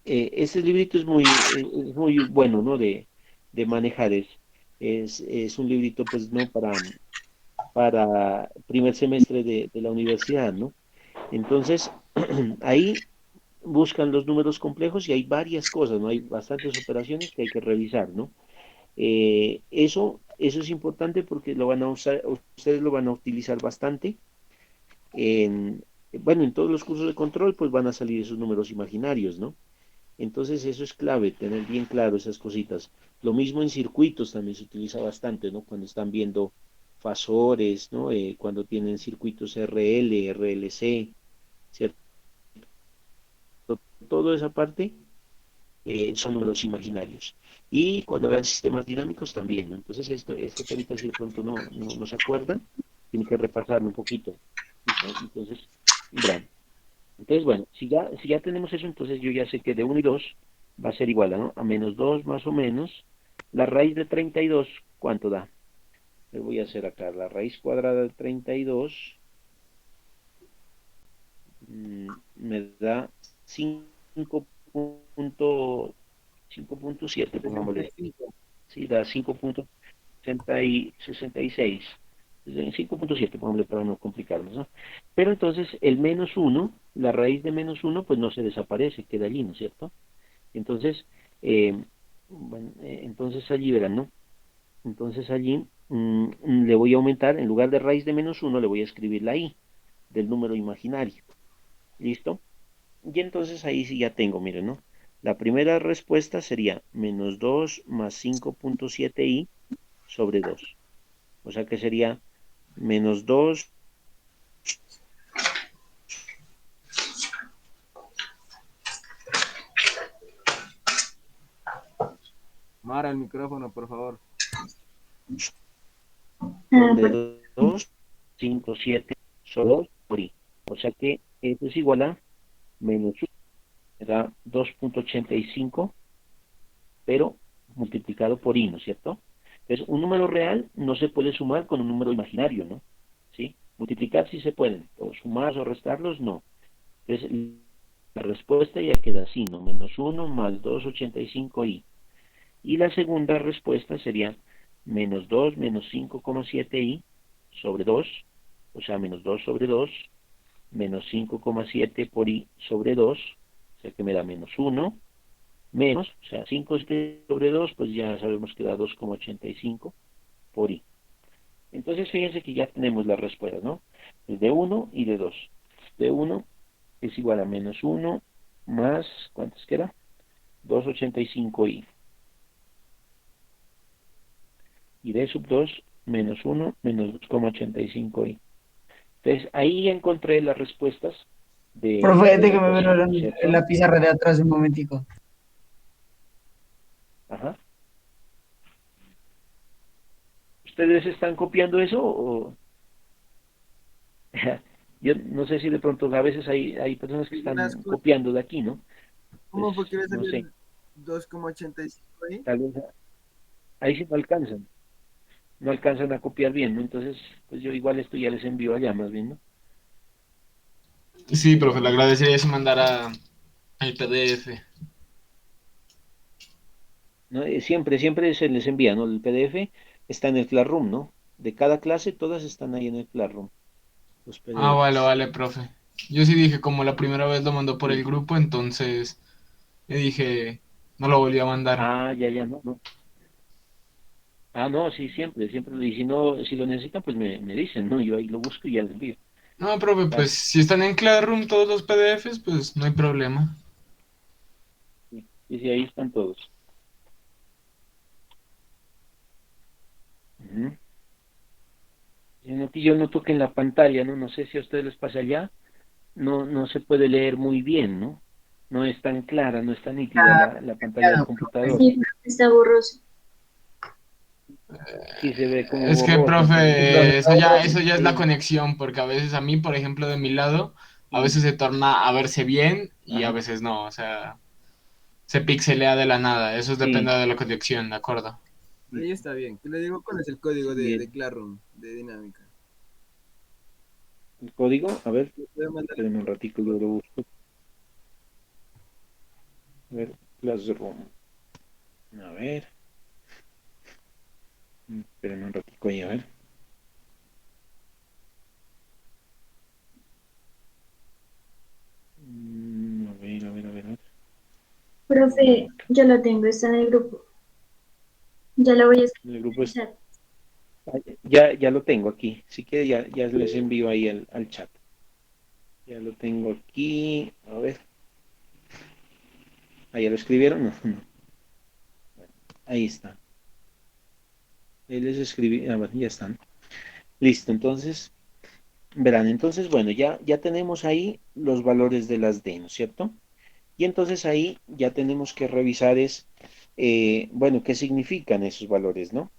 Speaker 1: es muy bueno, ¿no? De manejar. Es un librito, pues, ¿no? Para primer semestre de la universidad, ¿no? Entonces, ahí buscan los números complejos y hay varias cosas, ¿no? Hay bastantes operaciones que hay que revisar, ¿no? Eso es importante porque lo van a usar, ustedes lo van a utilizar bastante en, bueno, en todos los cursos de control, pues van a salir esos números imaginarios, ¿no? Entonces eso es clave, tener bien claro esas cositas. Lo mismo en circuitos también se utiliza bastante, ¿no? Cuando están viendo fasores, ¿no? Cuando tienen circuitos RL, RLC, ¿cierto? Toda esa parte son números imaginarios. Y cuando vean sistemas dinámicos también, ¿no? Entonces esto que ahorita si de pronto no se acuerdan, tienen que repasarlo un poquito. ¿Listo? Entonces, verán. Entonces, bueno, si ya tenemos eso, entonces yo ya sé que de 1 y 2 va a ser igual a menos 2 más o menos. La raíz de 32, ¿cuánto da? Le voy a hacer acá la raíz cuadrada de 32, me da 5.7, pongámosle.
Speaker 5: 65.
Speaker 1: Sí, da 5.66. 5.7, pongámosle para no complicarnos, ¿no? Pero entonces el menos uno, la raíz de menos uno, pues no se desaparece, queda allí, ¿no es cierto? Entonces, eh, bueno, entonces allí verán, ¿no? Entonces allí le voy a aumentar, en lugar de raíz de menos uno, le voy a escribir la i del número imaginario. ¿Listo? Y entonces ahí sí ya tengo, miren, ¿no? La primera respuesta sería menos 2 más 5.7i sobre 2. O sea que sería menos 2
Speaker 5: Mara, el micrófono, por favor.
Speaker 3: Pues,
Speaker 1: sobre 2, 5, 7 sobre 2 por i. O sea que esto es igual a menos 1, da 2.85, pero multiplicado por i, ¿no es cierto? Entonces, un número real no se puede sumar con un número imaginario, ¿no? ¿Sí? Multiplicar sí se pueden, o sumar o restarlos, no. Entonces, la respuesta ya queda así, ¿no? Menos 1 más 2.85i. Y la segunda respuesta sería menos 2 menos 5,7i sobre 2, o sea, menos 2 sobre 2, menos 5,7 por i sobre 2, o sea que me da menos 1, menos, o sea, 5 sobre 2, pues ya sabemos que da 2,85 por i. Entonces, fíjense que ya tenemos las respuestas, ¿no? Es de 1 y de 2. De 1 es igual a menos 1 más, ¿cuántos queda? 2,85i. Y d sub 2 menos 1 menos 2,85i. Entonces, ahí ya encontré las respuestas
Speaker 2: Profe,
Speaker 1: de la
Speaker 2: déjeme ver
Speaker 1: ecuación,
Speaker 2: ahora en
Speaker 1: ¿cierto?
Speaker 2: la pizarra de atrás un momentico.
Speaker 1: Ajá. ¿Ustedes están copiando eso o...? Yo no sé si de pronto a veces hay personas que
Speaker 5: Unas
Speaker 1: están
Speaker 5: cosas.
Speaker 1: copiando de aquí, ¿no? Pues
Speaker 5: ¿Cómo fue que le
Speaker 1: no sé,
Speaker 5: salieron 2,85 ahí?
Speaker 1: tal vez ahí sí no alcanzan a copiar bien, ¿no? Entonces, pues yo igual esto ya les envío allá más bien, ¿no?
Speaker 4: Sí, profe, le agradecería si mandara el PDF.
Speaker 1: ¿No? Siempre se les envía, ¿no? El PDF está en el Classroom, ¿no? De cada clase, todas están ahí en el Classroom, los
Speaker 4: Ah, vale,
Speaker 1: PDFs.
Speaker 4: vale, profe. Yo sí dije, como la primera vez lo mandó por el
Speaker 1: Sí.
Speaker 4: grupo, entonces le dije, no lo volví a mandar.
Speaker 1: Ah, ya, no, no. Ah, no, sí, siempre, siempre. Y si no, si lo necesitan, pues me dicen, ¿no? Yo ahí lo busco y ya les envío.
Speaker 4: No, profe,
Speaker 1: Claro,
Speaker 4: pues si están en Classroom todos los PDFs, pues no hay problema.
Speaker 1: sí. Y sí, ahí están todos. Ujú. Sino que yo noto que en la pantalla, ¿no? No sé si a ustedes les pasa allá, no se puede leer muy bien, ¿no? No es tan clara, no es tan nítida la pantalla del
Speaker 2: Claro, profe.
Speaker 1: computador.
Speaker 3: Sí, está borroso.
Speaker 1: Sí se ve como
Speaker 4: Es que,
Speaker 1: borroso, entonces,
Speaker 2: Sí, profe,
Speaker 4: profe,
Speaker 2: está borroso.
Speaker 4: eso ya es la
Speaker 1: ahí,
Speaker 4: conexión, porque a veces a mí, por ejemplo, de mi lado, a
Speaker 1: sí,
Speaker 4: veces se torna a verse bien y a
Speaker 1: ajá,
Speaker 4: veces no, o sea, se pixelea de la nada. Eso depende
Speaker 1: sí,
Speaker 4: de la conexión, ¿de acuerdo?
Speaker 5: Ahí
Speaker 1: listo,
Speaker 5: está bien. ¿Qué le digo? ¿Cuál es el código de
Speaker 1: bien.
Speaker 5: Classroom, de dinámica?
Speaker 1: El código, a ver,
Speaker 5: Le voy a mandar el
Speaker 1: espérenme un ratico, yo lo busco. A ver, Classroom. A ver, espérenme un ratico ahí, a ver. A ver, a ver, a ver, a ver.
Speaker 3: Profe, yo lo tengo, está en el grupo. Ya lo voy a
Speaker 1: El
Speaker 3: escribir
Speaker 1: grupo
Speaker 3: en el
Speaker 1: es,
Speaker 3: chat.
Speaker 1: ya lo tengo aquí, así que ya les envío ahí al chat. Ya lo tengo aquí, a ver. ¿Ah, ya lo escribieron? No, no. Bueno, ahí está. Ahí les escribí, bueno, ya están. Listo, entonces, verán, entonces, bueno, ya tenemos ahí los valores de las D, ¿no es cierto? Y entonces ahí ya tenemos que revisar bueno, qué significan esos valores, ¿no?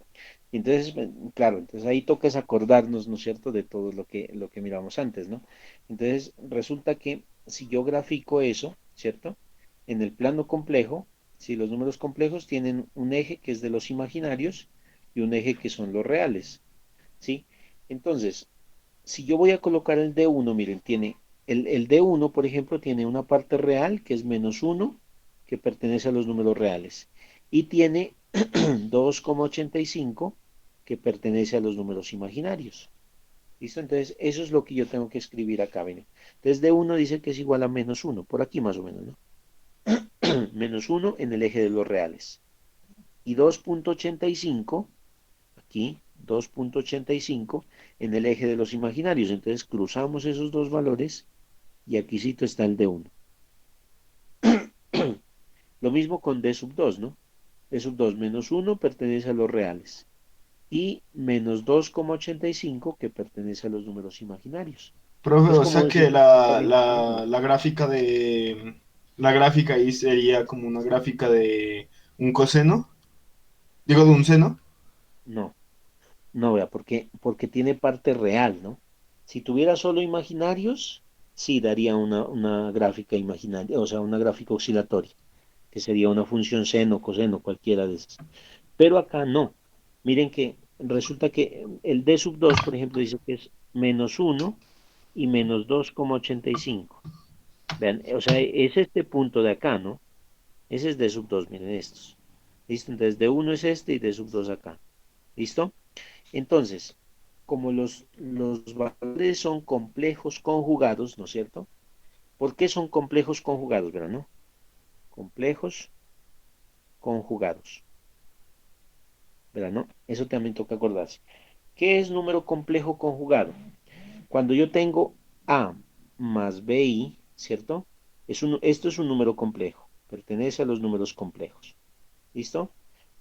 Speaker 1: Y entonces, claro, entonces ahí toca es acordarnos, ¿no es cierto?, de todo lo que miramos antes, ¿no? Entonces, resulta que si yo grafico eso, ¿cierto? En el plano complejo, si los números complejos tienen un eje que es de los imaginarios y un eje que son los reales, ¿sí? Entonces, si yo voy a colocar el D1, miren, tiene el D1, por ejemplo, tiene una parte real que es -1, que pertenece a los números reales, y tiene 2,85 que pertenece a los números imaginarios. ¿Listo? Entonces, eso es lo que yo tengo que escribir acá, miren. Entonces, D1 dice que es igual a -1, por aquí más o menos, ¿no? -1 en el eje de los reales. Y 2,85 aquí 2,85 en el eje de los imaginarios. Entonces cruzamos esos dos valores y aquí sí está el D1. Lo mismo con D sub 2, ¿no? D sub 2 -1 pertenece a los reales y -2,85 que pertenece a los números imaginarios.
Speaker 4: Profe,
Speaker 1: Entonces,
Speaker 4: o
Speaker 1: como
Speaker 4: sea que
Speaker 1: simplificamos,
Speaker 4: la gráfica de la gráfica ahí sería como una gráfica de un coseno, digo de un seno.
Speaker 1: no, no vea, porque tiene parte real, ¿no? Si tuviera solo imaginarios, sí daría una gráfica imaginaria, o sea, una gráfica oscilatoria, que sería una función seno, coseno, cualquiera de esas. Pero acá no. Miren que resulta que el D sub 2, por ejemplo, dice que es -1 y -2,85. Vean, o sea, es este punto de acá, ¿no? Ese es D sub 2, miren estos. ¿Listo? Entonces D1 es este y D sub 2 acá. ¿Listo? Entonces, como los valores son complejos conjugados, ¿no es cierto? ¿Por qué son complejos conjugados? ¿Verdad, no? Complejos conjugados. ¿Verdad, no? Eso también toca acordarse. ¿Qué es número complejo conjugado? Cuando yo tengo A más BI, ¿cierto? Esto es un número complejo, pertenece a los números complejos. ¿Listo?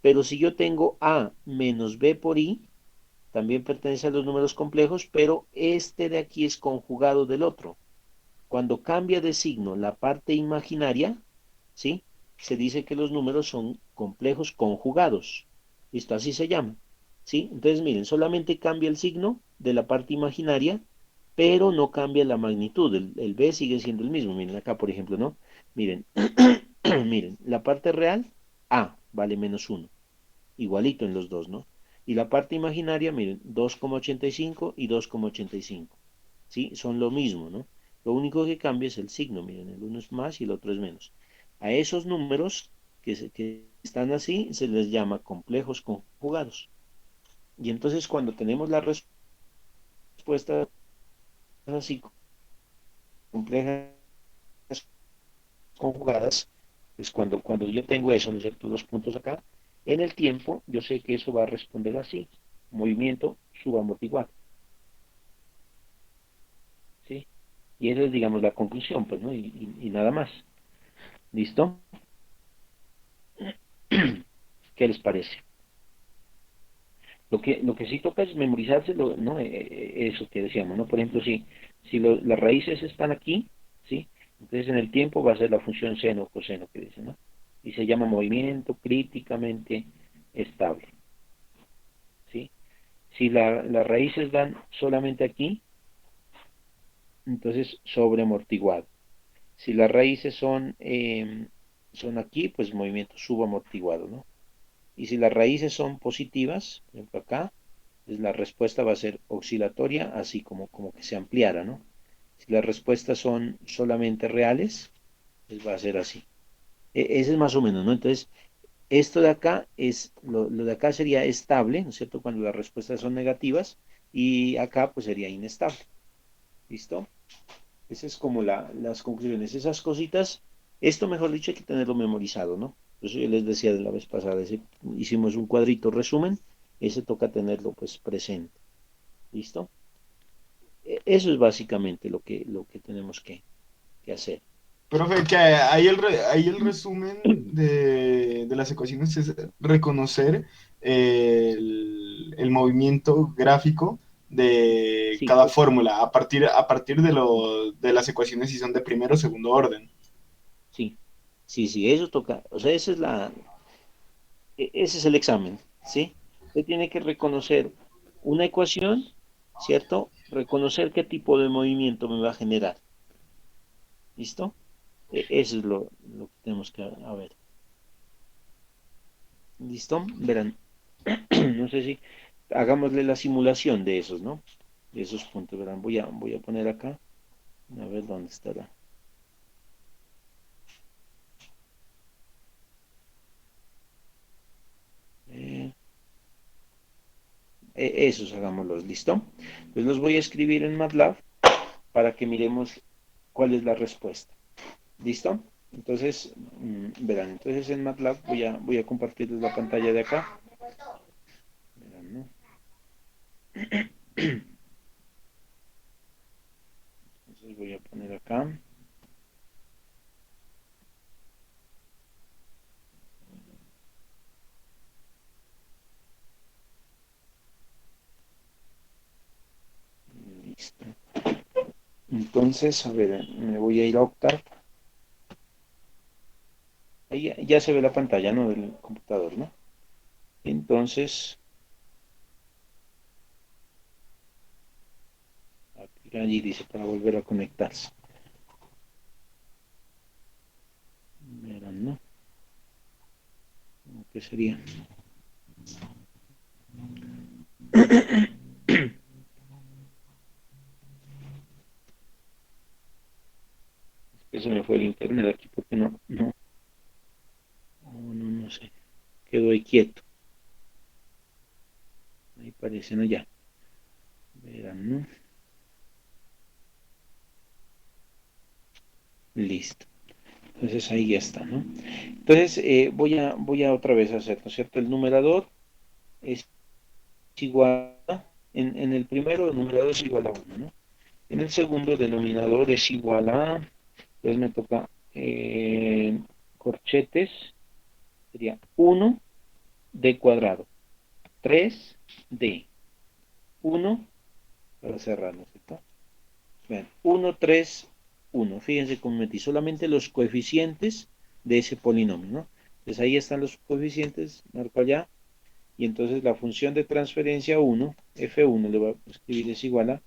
Speaker 1: Pero si yo tengo A menos B por I, también pertenece a los números complejos, pero este de aquí es conjugado del otro. Cuando cambia de signo la parte imaginaria, ¿sí? Se dice que los números son complejos conjugados. ¿Listo? Así se llama. ¿Sí? Entonces, miren, solamente cambia el signo de la parte imaginaria, pero no cambia la magnitud. El B sigue siendo el mismo. Miren acá, por ejemplo, ¿no? Miren, miren, la parte real, A vale -1. Igualito en los dos, ¿no? Y la parte imaginaria, miren, 2,85 y 2,85. ¿Sí? Son lo mismo, ¿no? Lo único que cambia es el signo, miren, el uno es más y el otro es menos. A esos números que están así se les llama complejos conjugados. Y entonces cuando tenemos las respuestas así complejas conjugadas, pues cuando yo tengo eso, ¿no es cierto? Dos puntos acá, En el tiempo, yo sé que eso va a responder así, movimiento subamortiguado, ¿sí? Y esa es, digamos, la conclusión, pues, ¿no? Y nada más. ¿Listo? ¿Qué les parece? Lo que sí toca es memorizárselo, ¿no? Eso que decíamos, ¿no? Por ejemplo, si las raíces están aquí, ¿sí? Entonces en el tiempo va a ser la función seno o coseno que dice, ¿no? Y se llama movimiento críticamente estable, ¿sí? Si las raíces dan solamente aquí, entonces sobreamortiguado. Si las raíces son aquí, pues movimiento subamortiguado, ¿no? Y si las raíces son positivas, por ejemplo acá, pues la respuesta va a ser oscilatoria, así como que se ampliara, ¿no? Si las respuestas son solamente reales, pues va a ser así. Ese es más o menos, ¿no? Entonces, esto de acá lo de acá sería estable, ¿no es cierto? Cuando las respuestas son negativas, y acá pues sería inestable. ¿Listo? Esas es como las conclusiones. Esas cositas, esto mejor dicho hay que tenerlo memorizado, ¿no? Por eso yo les decía de la vez pasada, hicimos un cuadrito resumen, ese toca tenerlo pues presente. ¿Listo? Eso es básicamente lo que tenemos que hacer.
Speaker 4: Profe, que ahí el resumen de las ecuaciones es reconocer el movimiento gráfico de
Speaker 1: Sí,
Speaker 4: cada fórmula a partir de las ecuaciones si son de primero o segundo orden.
Speaker 1: sí, sí, eso toca. O sea, ese es el examen, ¿sí? Usted tiene que reconocer una ecuación, ¿cierto? Reconocer qué tipo de movimiento me va a generar. ¿Listo? Eso es lo que tenemos que a ver. ¿Listo? Verán. No sé si hagámosle la simulación de esos, ¿no? De esos puntos, verán. Voy a poner acá. A ver dónde estará. Eh, esos hagámoslos, ¿listo? Entonces los voy a escribir en MATLAB para que miremos cuál es la respuesta. ¿Listo? Entonces, verán, entonces en MATLAB voy a compartirles la pantalla de acá. Verán, ¿no? Entonces voy a poner acá. Listo. Entonces, a ver, me voy a ir a Octave. Ahí ya se ve la pantalla, ¿no? Del computador, ¿no? Entonces, allí dice para volver a conectarse. Verán, ¿no? ¿Qué sería? Es que se me fue el internet aquí porque no sé. Quedó ahí quieto. Ahí parece, ¿no? Ya. Verán, ¿no? Listo. Entonces ahí ya está, ¿no? Entonces voy a otra vez hacer, ¿no es cierto? El numerador es igual en el primero, el numerador es igual a 1, ¿no? En el segundo, el denominador es igual a, entonces me toca corchetes, sería 1d cuadrado, 3d, 1 para cerrar, ¿no es cierto? Vean, 1, 3, 1. Fíjense cómo metí solamente los coeficientes de ese polinomio, ¿no? Entonces ahí están los coeficientes, marco allá, y entonces la función de transferencia 1, F1, le voy a escribir es igual a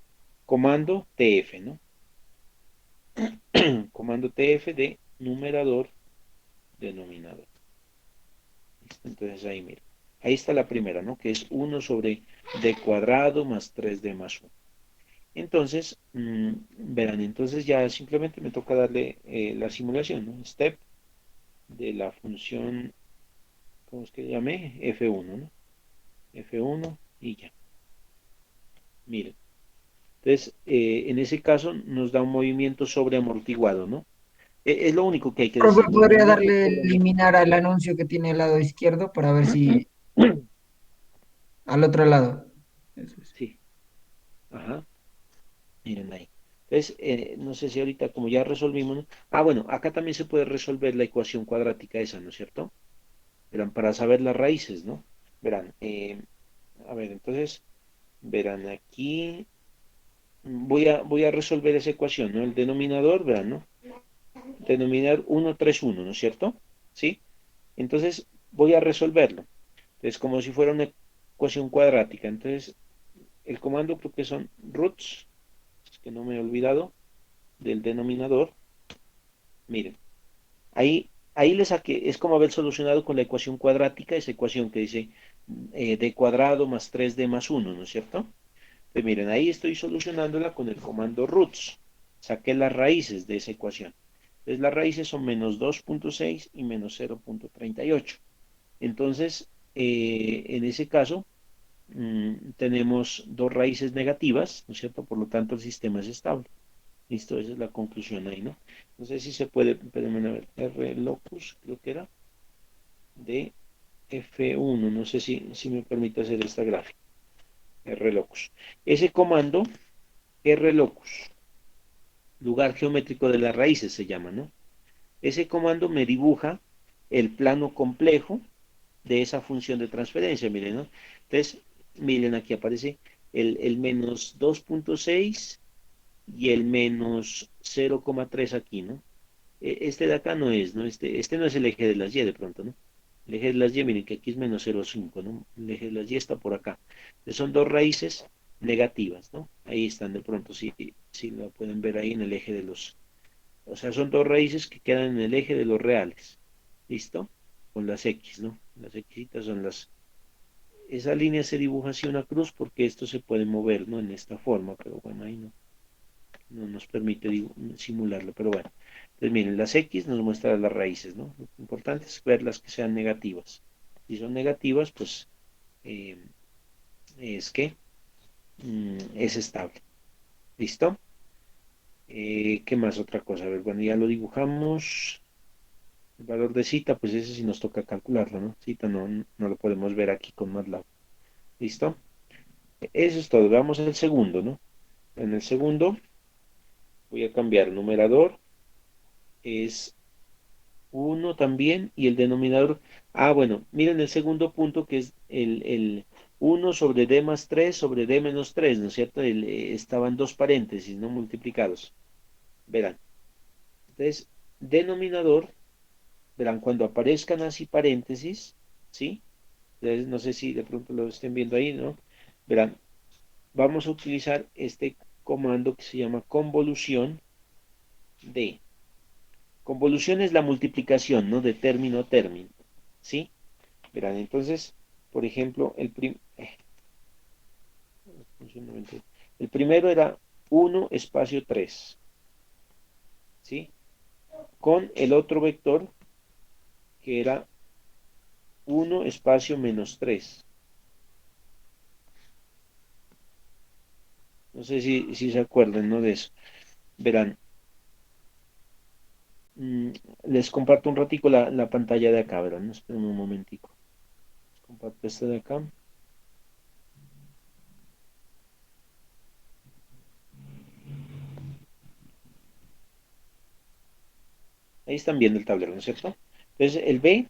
Speaker 1: comando TF, ¿no? Comando TF de numerador, denominador. ¿Listo? Entonces ahí mira. Ahí está la primera, ¿no? Que es 1 sobre d cuadrado más 3d más 1. Entonces, verán, entonces ya simplemente me toca darle la simulación, ¿no? Step de la función, ¿cómo es que llamé? F1, ¿no? F1 y ya. Miren. Entonces, en ese caso nos da un movimiento sobreamortiguado, ¿no? Es lo único que hay que
Speaker 2: Profe,
Speaker 1: decir, ¿no?
Speaker 2: podría
Speaker 1: No
Speaker 2: darle
Speaker 1: afecta
Speaker 2: eliminar al anuncio que tiene al lado izquierdo para ver si al otro lado. Eso es.
Speaker 1: Sí, ajá, miren ahí. Entonces, no sé si ahorita como ya resolvimos, ¿no? Ah, bueno, acá también se puede resolver la ecuación cuadrática esa, ¿no es cierto? Verán, para saber las raíces, ¿no? Verán, a ver, entonces, verán aquí, voy a resolver esa ecuación, ¿no? El denominador, verán, ¿no? Denominar 1, 3, 1, ¿no es cierto? ¿Sí? Entonces, voy a resolverlo. Entonces, como si fuera una ecuación cuadrática. Entonces, el comando creo que son roots, es que no me he olvidado, del denominador. Miren, ahí le saqué, es como haber solucionado con la ecuación cuadrática, esa ecuación que dice d cuadrado más 3d más 1, ¿no es cierto? Pues miren, ahí estoy solucionándola con el comando roots. Saqué las raíces de esa ecuación. Entonces las raíces son -2,6 y -0,38. Entonces, en ese caso, tenemos dos raíces negativas, ¿no es cierto? Por lo tanto, el sistema es estable. Listo, esa es la conclusión ahí, ¿no? No sé si se puede, espérenme a ver, R locus, creo que era, de F1, no sé si me permite hacer esta gráfica, R locus. Ese comando, R locus, lugar geométrico de las raíces se llama, ¿no? Ese comando me dibuja el plano complejo de esa función de transferencia, miren, ¿no? Entonces, miren, aquí aparece el -2,6 y el -0,3 aquí, ¿no? Este de acá no es, ¿no? Este no es el eje de las Y de pronto, ¿no? El eje de las Y, miren que aquí es -0,5, ¿no? El eje de las Y está por acá. Entonces son dos raíces negativas, ¿no? Ahí están de pronto, si lo pueden ver ahí en el eje de los... O sea, son dos raíces que quedan en el eje de los reales. ¿Listo? Con las X, ¿no? Las X son las... Esa línea se dibuja así una cruz porque esto se puede mover, ¿no? En esta forma, pero bueno, ahí no nos permite simularlo, pero bueno. Entonces, miren, las X nos muestran las raíces, ¿no? Lo importante es ver las que sean negativas. Si son negativas, pues eh, es que es estable. ¿Listo? ¿Qué más? Otra cosa. A ver, bueno, ya lo dibujamos. El valor de cita, pues ese sí nos toca calcularlo, ¿no? Cita no lo podemos ver aquí con MATLAB. ¿Listo? Eso es todo. Veamos el segundo, ¿no? En el segundo voy a cambiar el numerador. Es uno también y el denominador. Ah, bueno, miren el segundo punto que es el 1 sobre d más 3 sobre d menos 3, ¿no es cierto? Estaban dos paréntesis, no multiplicados. Verán. Entonces, denominador, verán, cuando aparezcan así paréntesis, ¿sí? Entonces, no sé si de pronto lo estén viendo ahí, ¿no? Verán, vamos a utilizar este comando que se llama convolución de. Convolución es la multiplicación, ¿no? De término a término, ¿sí? Verán, entonces, por ejemplo, el primero era 1 espacio 3, ¿sí? Con el otro vector que era 1 espacio -3. No sé si se acuerdan, ¿no? De eso. Verán, mm, les comparto un ratico la pantalla de acá, verán, esperen un momentico. Les comparto esta de acá. Ahí están viendo el tablero, ¿no es cierto? Entonces, el B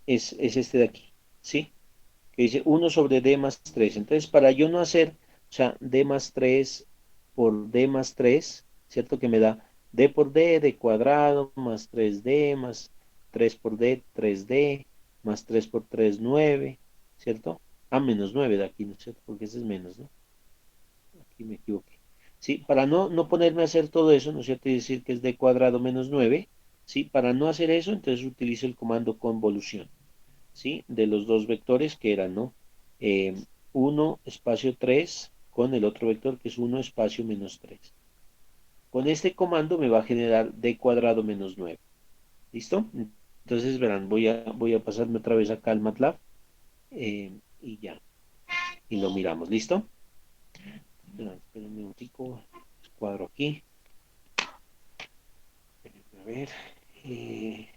Speaker 1: es este de aquí, ¿sí? Que dice 1 sobre D más 3. Entonces, para yo no hacer, o sea, D más 3 por D más 3, ¿cierto? Que me da D por D cuadrado, más 3D, más 3 por D, 3D, más 3 por 3, 9, ¿cierto? Ah, -9 de aquí, ¿no es cierto? Porque ese es menos, ¿no? Aquí me equivoqué. Sí, para no ponerme a hacer todo eso, ¿no es cierto? Y decir que es D cuadrado menos 9, ¿sí? Para no hacer eso, entonces utilizo el comando convolución. ¿Sí? De los dos vectores que eran, ¿no? Eh, 1 espacio 3 con el otro vector que es 1 espacio -3. Con este comando me va a generar d cuadrado menos 9. ¿Listo? Entonces, verán, voy a pasarme otra vez acá al MATLAB y ya. Y lo miramos. ¿Listo? Espérenme un tico. Cuadro aquí. ver. eh,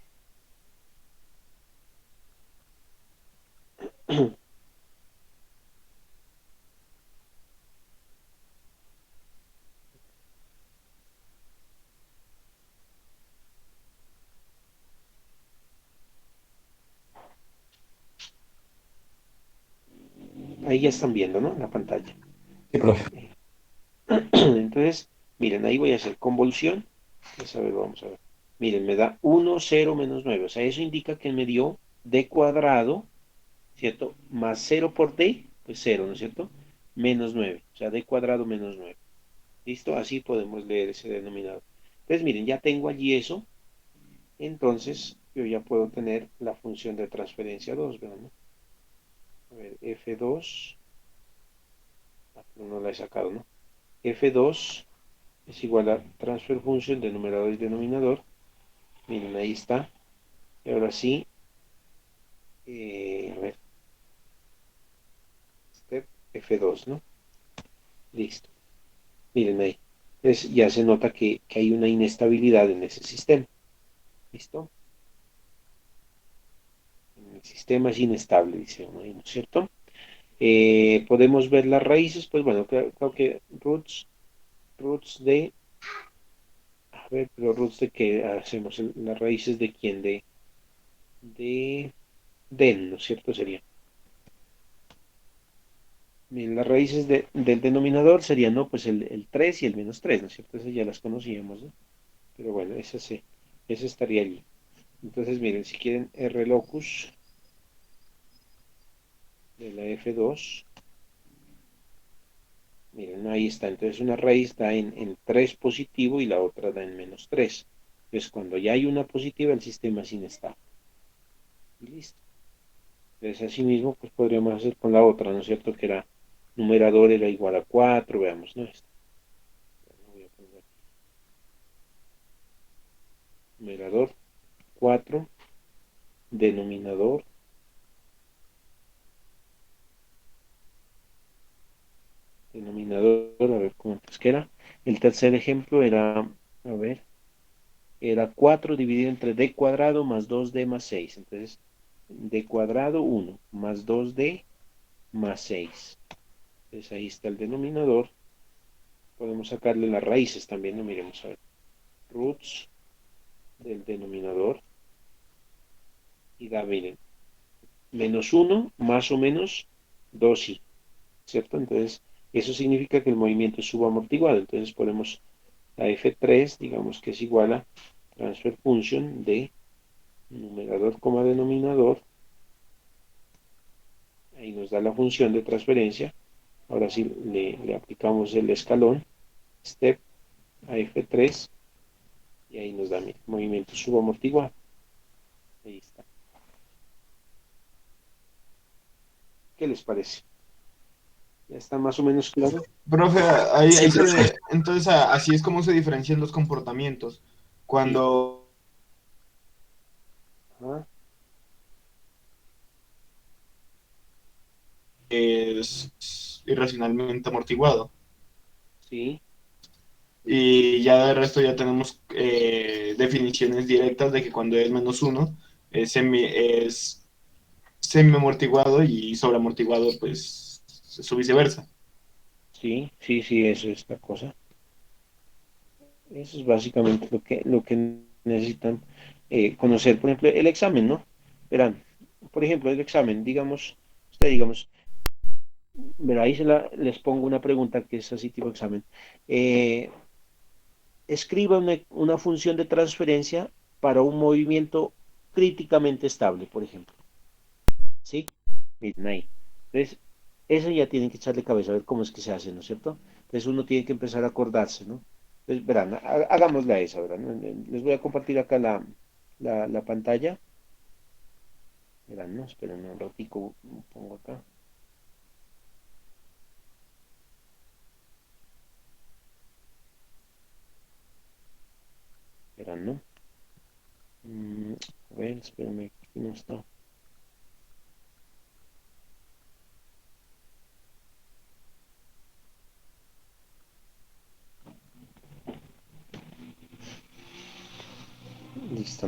Speaker 1: Ahí ya están viendo, ¿no? La pantalla.
Speaker 7: Sí, profe.
Speaker 1: Entonces, miren, ahí voy a hacer convolución. Pues a ver, vamos a ver. Miren, me da 1, 0, -9. O sea, eso indica que me dio d cuadrado, ¿cierto? Más 0 por d, pues 0, ¿no es cierto? Menos 9. O sea, d cuadrado menos 9. ¿Listo? Así podemos leer ese denominador. Entonces, miren, ya tengo allí eso. Entonces, yo ya puedo tener la función de transferencia 2, ¿verdad? A ver, f2. Pero no la he sacado, ¿no? F2 es igual a transfer function de numerador y denominador. Miren, ahí está. Y ahora sí, a ver, step F2, ¿no? Listo. Miren ahí. Entonces ya se nota que hay una inestabilidad en ese sistema. ¿Listo? El sistema es inestable, dice uno ahí, ¿no es cierto? Podemos ver las raíces, pues bueno, creo que roots de, a ver, pero roots de qué hacemos, las raíces de quién, de del, ¿no es cierto? Sería. Bien, las raíces del denominador serían, ¿no? Pues el 3 y el -3, ¿no es cierto? Esas ya las conocíamos, ¿no? Pero bueno, ese sí, ese estaría allí. Entonces, miren, si quieren R locus de la F2, miren, ahí está. Entonces, una raíz da en 3 positivo y la otra da en -3. Entonces, cuando ya hay una positiva, el sistema es inestable. Y listo. Entonces, así mismo, pues podríamos hacer con la otra, ¿no es cierto? Que era numerador era igual a 4, veamos, ¿no? Voy a poner aquí. Numerador 4, denominador, a ver cómo es que era. El tercer ejemplo era, a ver, era 4 dividido entre d cuadrado más 2d más 6. Entonces, d cuadrado 1 más 2d más 6. Entonces ahí está el denominador. Podemos sacarle las raíces también, no miremos a ver. Roots del denominador. Y da, miren, -1 más o menos 2i, ¿cierto? Entonces, eso significa que el movimiento es subamortiguado. Entonces ponemos la F3, digamos que es igual a transfer function de numerador, denominador. Ahí nos da la función de transferencia. Ahora sí le aplicamos el escalón, step a F3, y ahí nos da mi movimiento subamortiguado. Ahí está. ¿Qué les parece? ¿Ya está más o menos claro?
Speaker 4: Profe, entonces así es como se diferencian los comportamientos.
Speaker 1: Sí.
Speaker 4: Cuando
Speaker 1: Ajá.
Speaker 4: es irracionalmente amortiguado.
Speaker 1: Sí,
Speaker 4: Y ya de resto ya tenemos definiciones directas de que cuando es -1 es semi-amortiguado y sobreamortiguado, pues su viceversa.
Speaker 1: sí, sí, sí, eso es la cosa. Eso es básicamente lo que necesitan conocer. Por ejemplo, el examen, ¿no? Verán, por ejemplo, el examen, digamos, usted, digamos, verá, ahí les pongo una pregunta que es así tipo examen. Eh, Escriba una función de transferencia para un movimiento críticamente estable, por ejemplo. ¿Sí? Miren ahí. Entonces, eso ya tienen que echarle cabeza a ver cómo es que se hace, ¿no es cierto? Entonces uno tiene que empezar a acordarse, ¿no? Entonces, verán, hagámosle a esa, ¿verdad? Les voy a compartir acá la pantalla. Verán, ¿no? Esperen un ratico, pongo acá. Verán, ¿no? A ver, espérenme, aquí no está.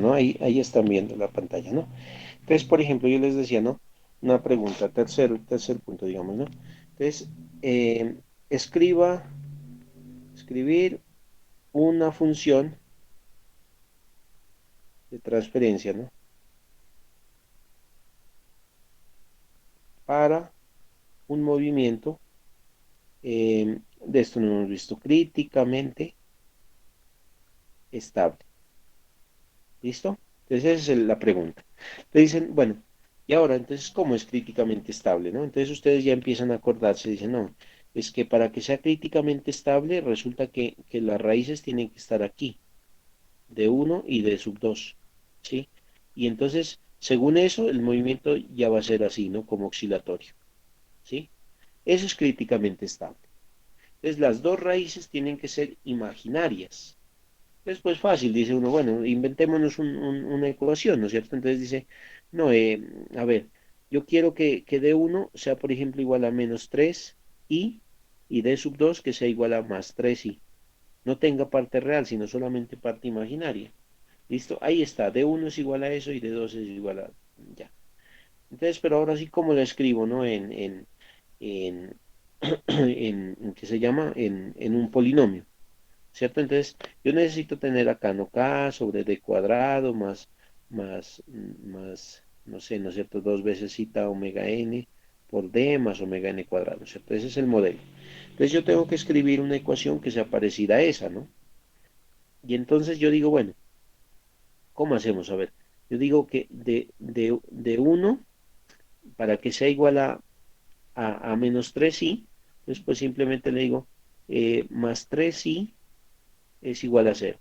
Speaker 1: ¿no? Ahí están viendo la pantalla, ¿no? Entonces, por ejemplo, yo les decía, ¿no? Una pregunta, tercer punto, digamos, ¿no? Entonces, eh, escribir una función de transferencia, ¿no? Para un movimiento, de esto no hemos visto, críticamente estable. ¿Listo? Entonces esa es la pregunta. Te dicen, bueno, y ahora, entonces, ¿cómo es críticamente estable, no? Entonces ustedes ya empiezan a acordarse, dicen, no, es que para que sea críticamente estable, resulta que las raíces tienen que estar aquí, de uno y de sub 2, ¿sí? Y entonces, según eso, el movimiento ya va a ser así, ¿no? Como oscilatorio, ¿sí? Eso es críticamente estable. Entonces, las dos raíces tienen que ser imaginarias. Es pues fácil, dice uno, bueno, inventémonos una ecuación, ¿no es cierto? Entonces dice, no, a ver, yo quiero que D1 sea, por ejemplo, igual a menos 3i y D sub 2 que sea igual a más 3i. No tenga parte real, sino solamente parte imaginaria. ¿Listo? Ahí está, D1 es igual a eso y D2 es igual a... Ya. Entonces, pero ahora sí, ¿cómo lo escribo, no? En, ¿qué se llama? En un polinomio. ¿Cierto? Entonces, yo necesito tener acá, no k sobre d cuadrado más, no sé, ¿no es cierto? Dos veces zeta omega n por d más omega n cuadrado, ¿no es cierto? Ese es el modelo. Entonces, yo tengo que escribir una ecuación que sea parecida a esa, ¿no? Y entonces yo digo, bueno, ¿cómo hacemos? A ver, yo digo que de 1, para que sea igual a menos 3i, entonces pues simplemente le digo, más 3i es igual a 0.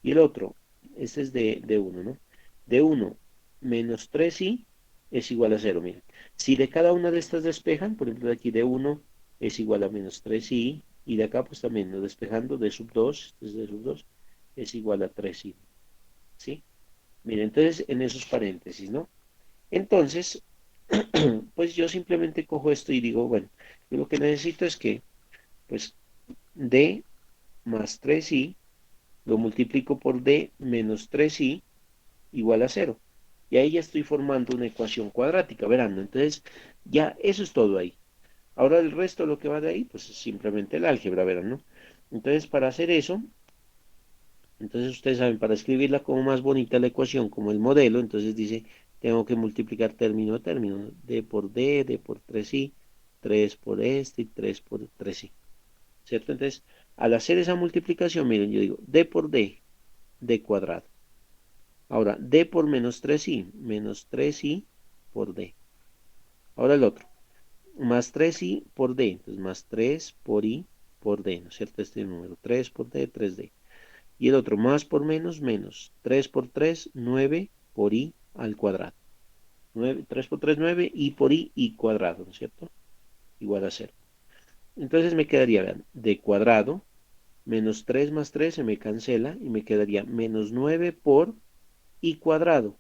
Speaker 1: Y el otro, este es de 1, ¿no? De 1 menos 3i es igual a 0. Miren, si de cada una de estas despejan, por ejemplo, de aquí de 1 es igual a menos 3i, y de acá pues también, ¿no? Despejando de sub 2, este es de sub 2, es igual a 3i, ¿sí? Miren, entonces en esos paréntesis, ¿no? Entonces, pues yo simplemente cojo esto y digo, bueno, yo lo que necesito es que, pues, d más 3i lo multiplico por d menos 3i igual a 0. Y ahí ya estoy formando una ecuación cuadrática, verán, ¿no? Entonces, ya eso es todo ahí. Ahora el resto, lo que va de ahí, pues es simplemente el álgebra, verán, ¿no? Entonces, para hacer eso, entonces ustedes saben, para escribirla como más bonita la ecuación, como el modelo, entonces dice, tengo que multiplicar término a término, d por 3i, 3 por este y 3 por 3i, ¿cierto? Entonces, al hacer esa multiplicación, miren, yo digo, d por d cuadrado. Ahora, d por menos 3i por d. Ahora el otro, más 3i por d, entonces más 3 por i por d, ¿no es cierto? Este número, 3 por d, 3d. Y el otro, más por menos 3 por 3, 9 por i al cuadrado. 9, 3 por 3, 9, i por i cuadrado, ¿no es cierto? Igual a 0. Entonces me quedaría, vean, d cuadrado, menos 3 más 3 se me cancela y me quedaría menos 9 por i cuadrado.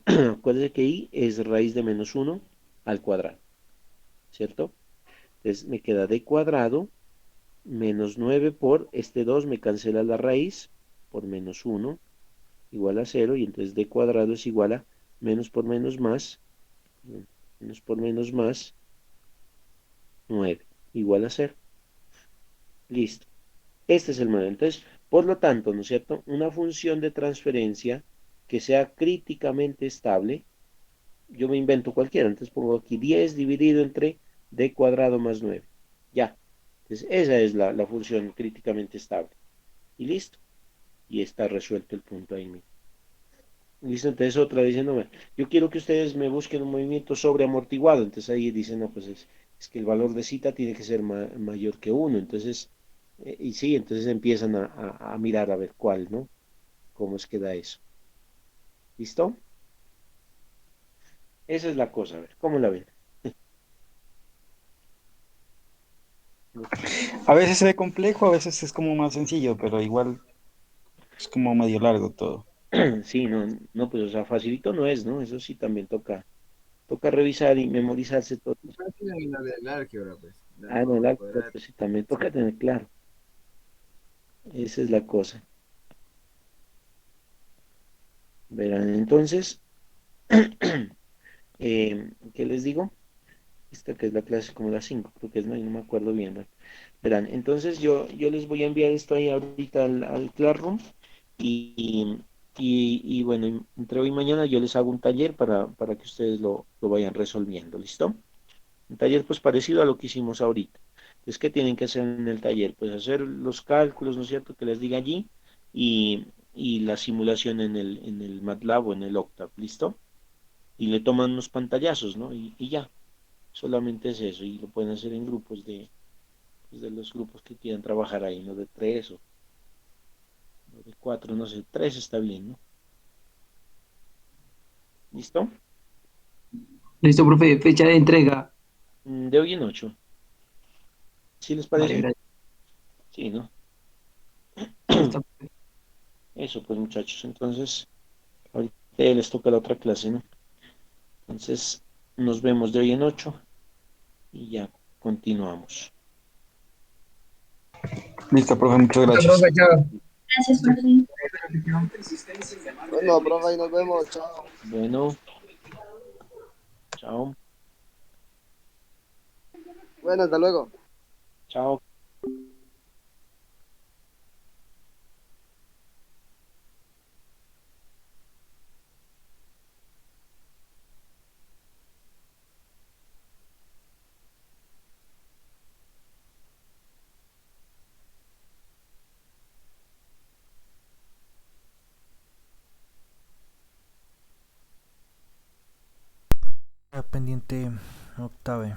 Speaker 1: Acuérdense que i es raíz de menos 1 al cuadrado, ¿cierto? Entonces me queda d cuadrado menos 9 por este 2 me cancela la raíz por menos 1 igual a 0 y entonces d cuadrado es igual a menos por menos más 9 igual a 0. Listo. Este es el modelo. Entonces, por lo tanto, ¿no es cierto? Una función de transferencia que sea críticamente estable, yo me invento cualquiera, entonces pongo aquí 10 dividido entre d cuadrado más 9. Ya. Entonces, esa es la función críticamente estable. Y listo. Y está resuelto el punto ahí mismo. Listo, entonces otra diciendo, bueno, yo quiero que ustedes me busquen un movimiento sobre amortiguado. Entonces ahí dicen, no, pues es que el valor de cita tiene que ser mayor que uno. Entonces, y sí, entonces empiezan a mirar a ver cuál, ¿no? ¿Cómo es que da eso? ¿Listo? Esa es la cosa, a ver, ¿cómo la ven?
Speaker 7: A veces se ve complejo, a veces es como más sencillo, pero igual es como medio largo todo.
Speaker 1: Sí, no, no, pues o sea, facilito no es, ¿no? Eso sí también toca revisar y memorizarse todo.
Speaker 5: Fácil en la del álgebra, pues. La
Speaker 1: Ah, no, el
Speaker 5: forma
Speaker 1: álgebra,
Speaker 5: cuadrada.
Speaker 1: pues sí, también toca tener claro. Esa es la cosa. Verán, entonces, ¿qué les digo? Esta que es la clase como las 5 creo que es, no me acuerdo bien, ¿no? Verán, entonces yo les voy a enviar esto ahí ahorita al Classroom y, y bueno, entre hoy y mañana yo les hago un taller para que ustedes lo vayan resolviendo, ¿listo? Un taller pues parecido a lo que hicimos ahorita. Entonces, ¿qué tienen que hacer en el taller? Pues hacer los cálculos, ¿no es cierto?, que les diga allí y la simulación en el MATLAB o en el Octave, ¿listo? Y le toman unos pantallazos, ¿no? Y ya, solamente es eso. Y lo pueden hacer en grupos pues, de los grupos que quieran trabajar ahí, ¿no? De tres o de cuatro, no sé, tres está bien, ¿no? ¿Listo?
Speaker 6: Listo, profe. Fecha de entrega.
Speaker 1: De hoy en ocho. ¿Sí les
Speaker 6: Vale,
Speaker 1: parece?
Speaker 6: gracias.
Speaker 1: Sí, ¿no?
Speaker 6: Listo.
Speaker 1: Eso, pues muchachos. Entonces, ahorita ya les toca la otra clase, ¿no? Entonces, nos vemos de hoy en ocho y ya continuamos.
Speaker 7: Listo, profe, muchas
Speaker 2: Listo,
Speaker 7: gracias.
Speaker 2: profe, chao.
Speaker 3: Gracias, profe.
Speaker 5: Bueno, profe, ahí nos vemos. Chao.
Speaker 1: Bueno, chao,
Speaker 5: Bueno, hasta luego.
Speaker 1: chao.
Speaker 8: Pendiente octave.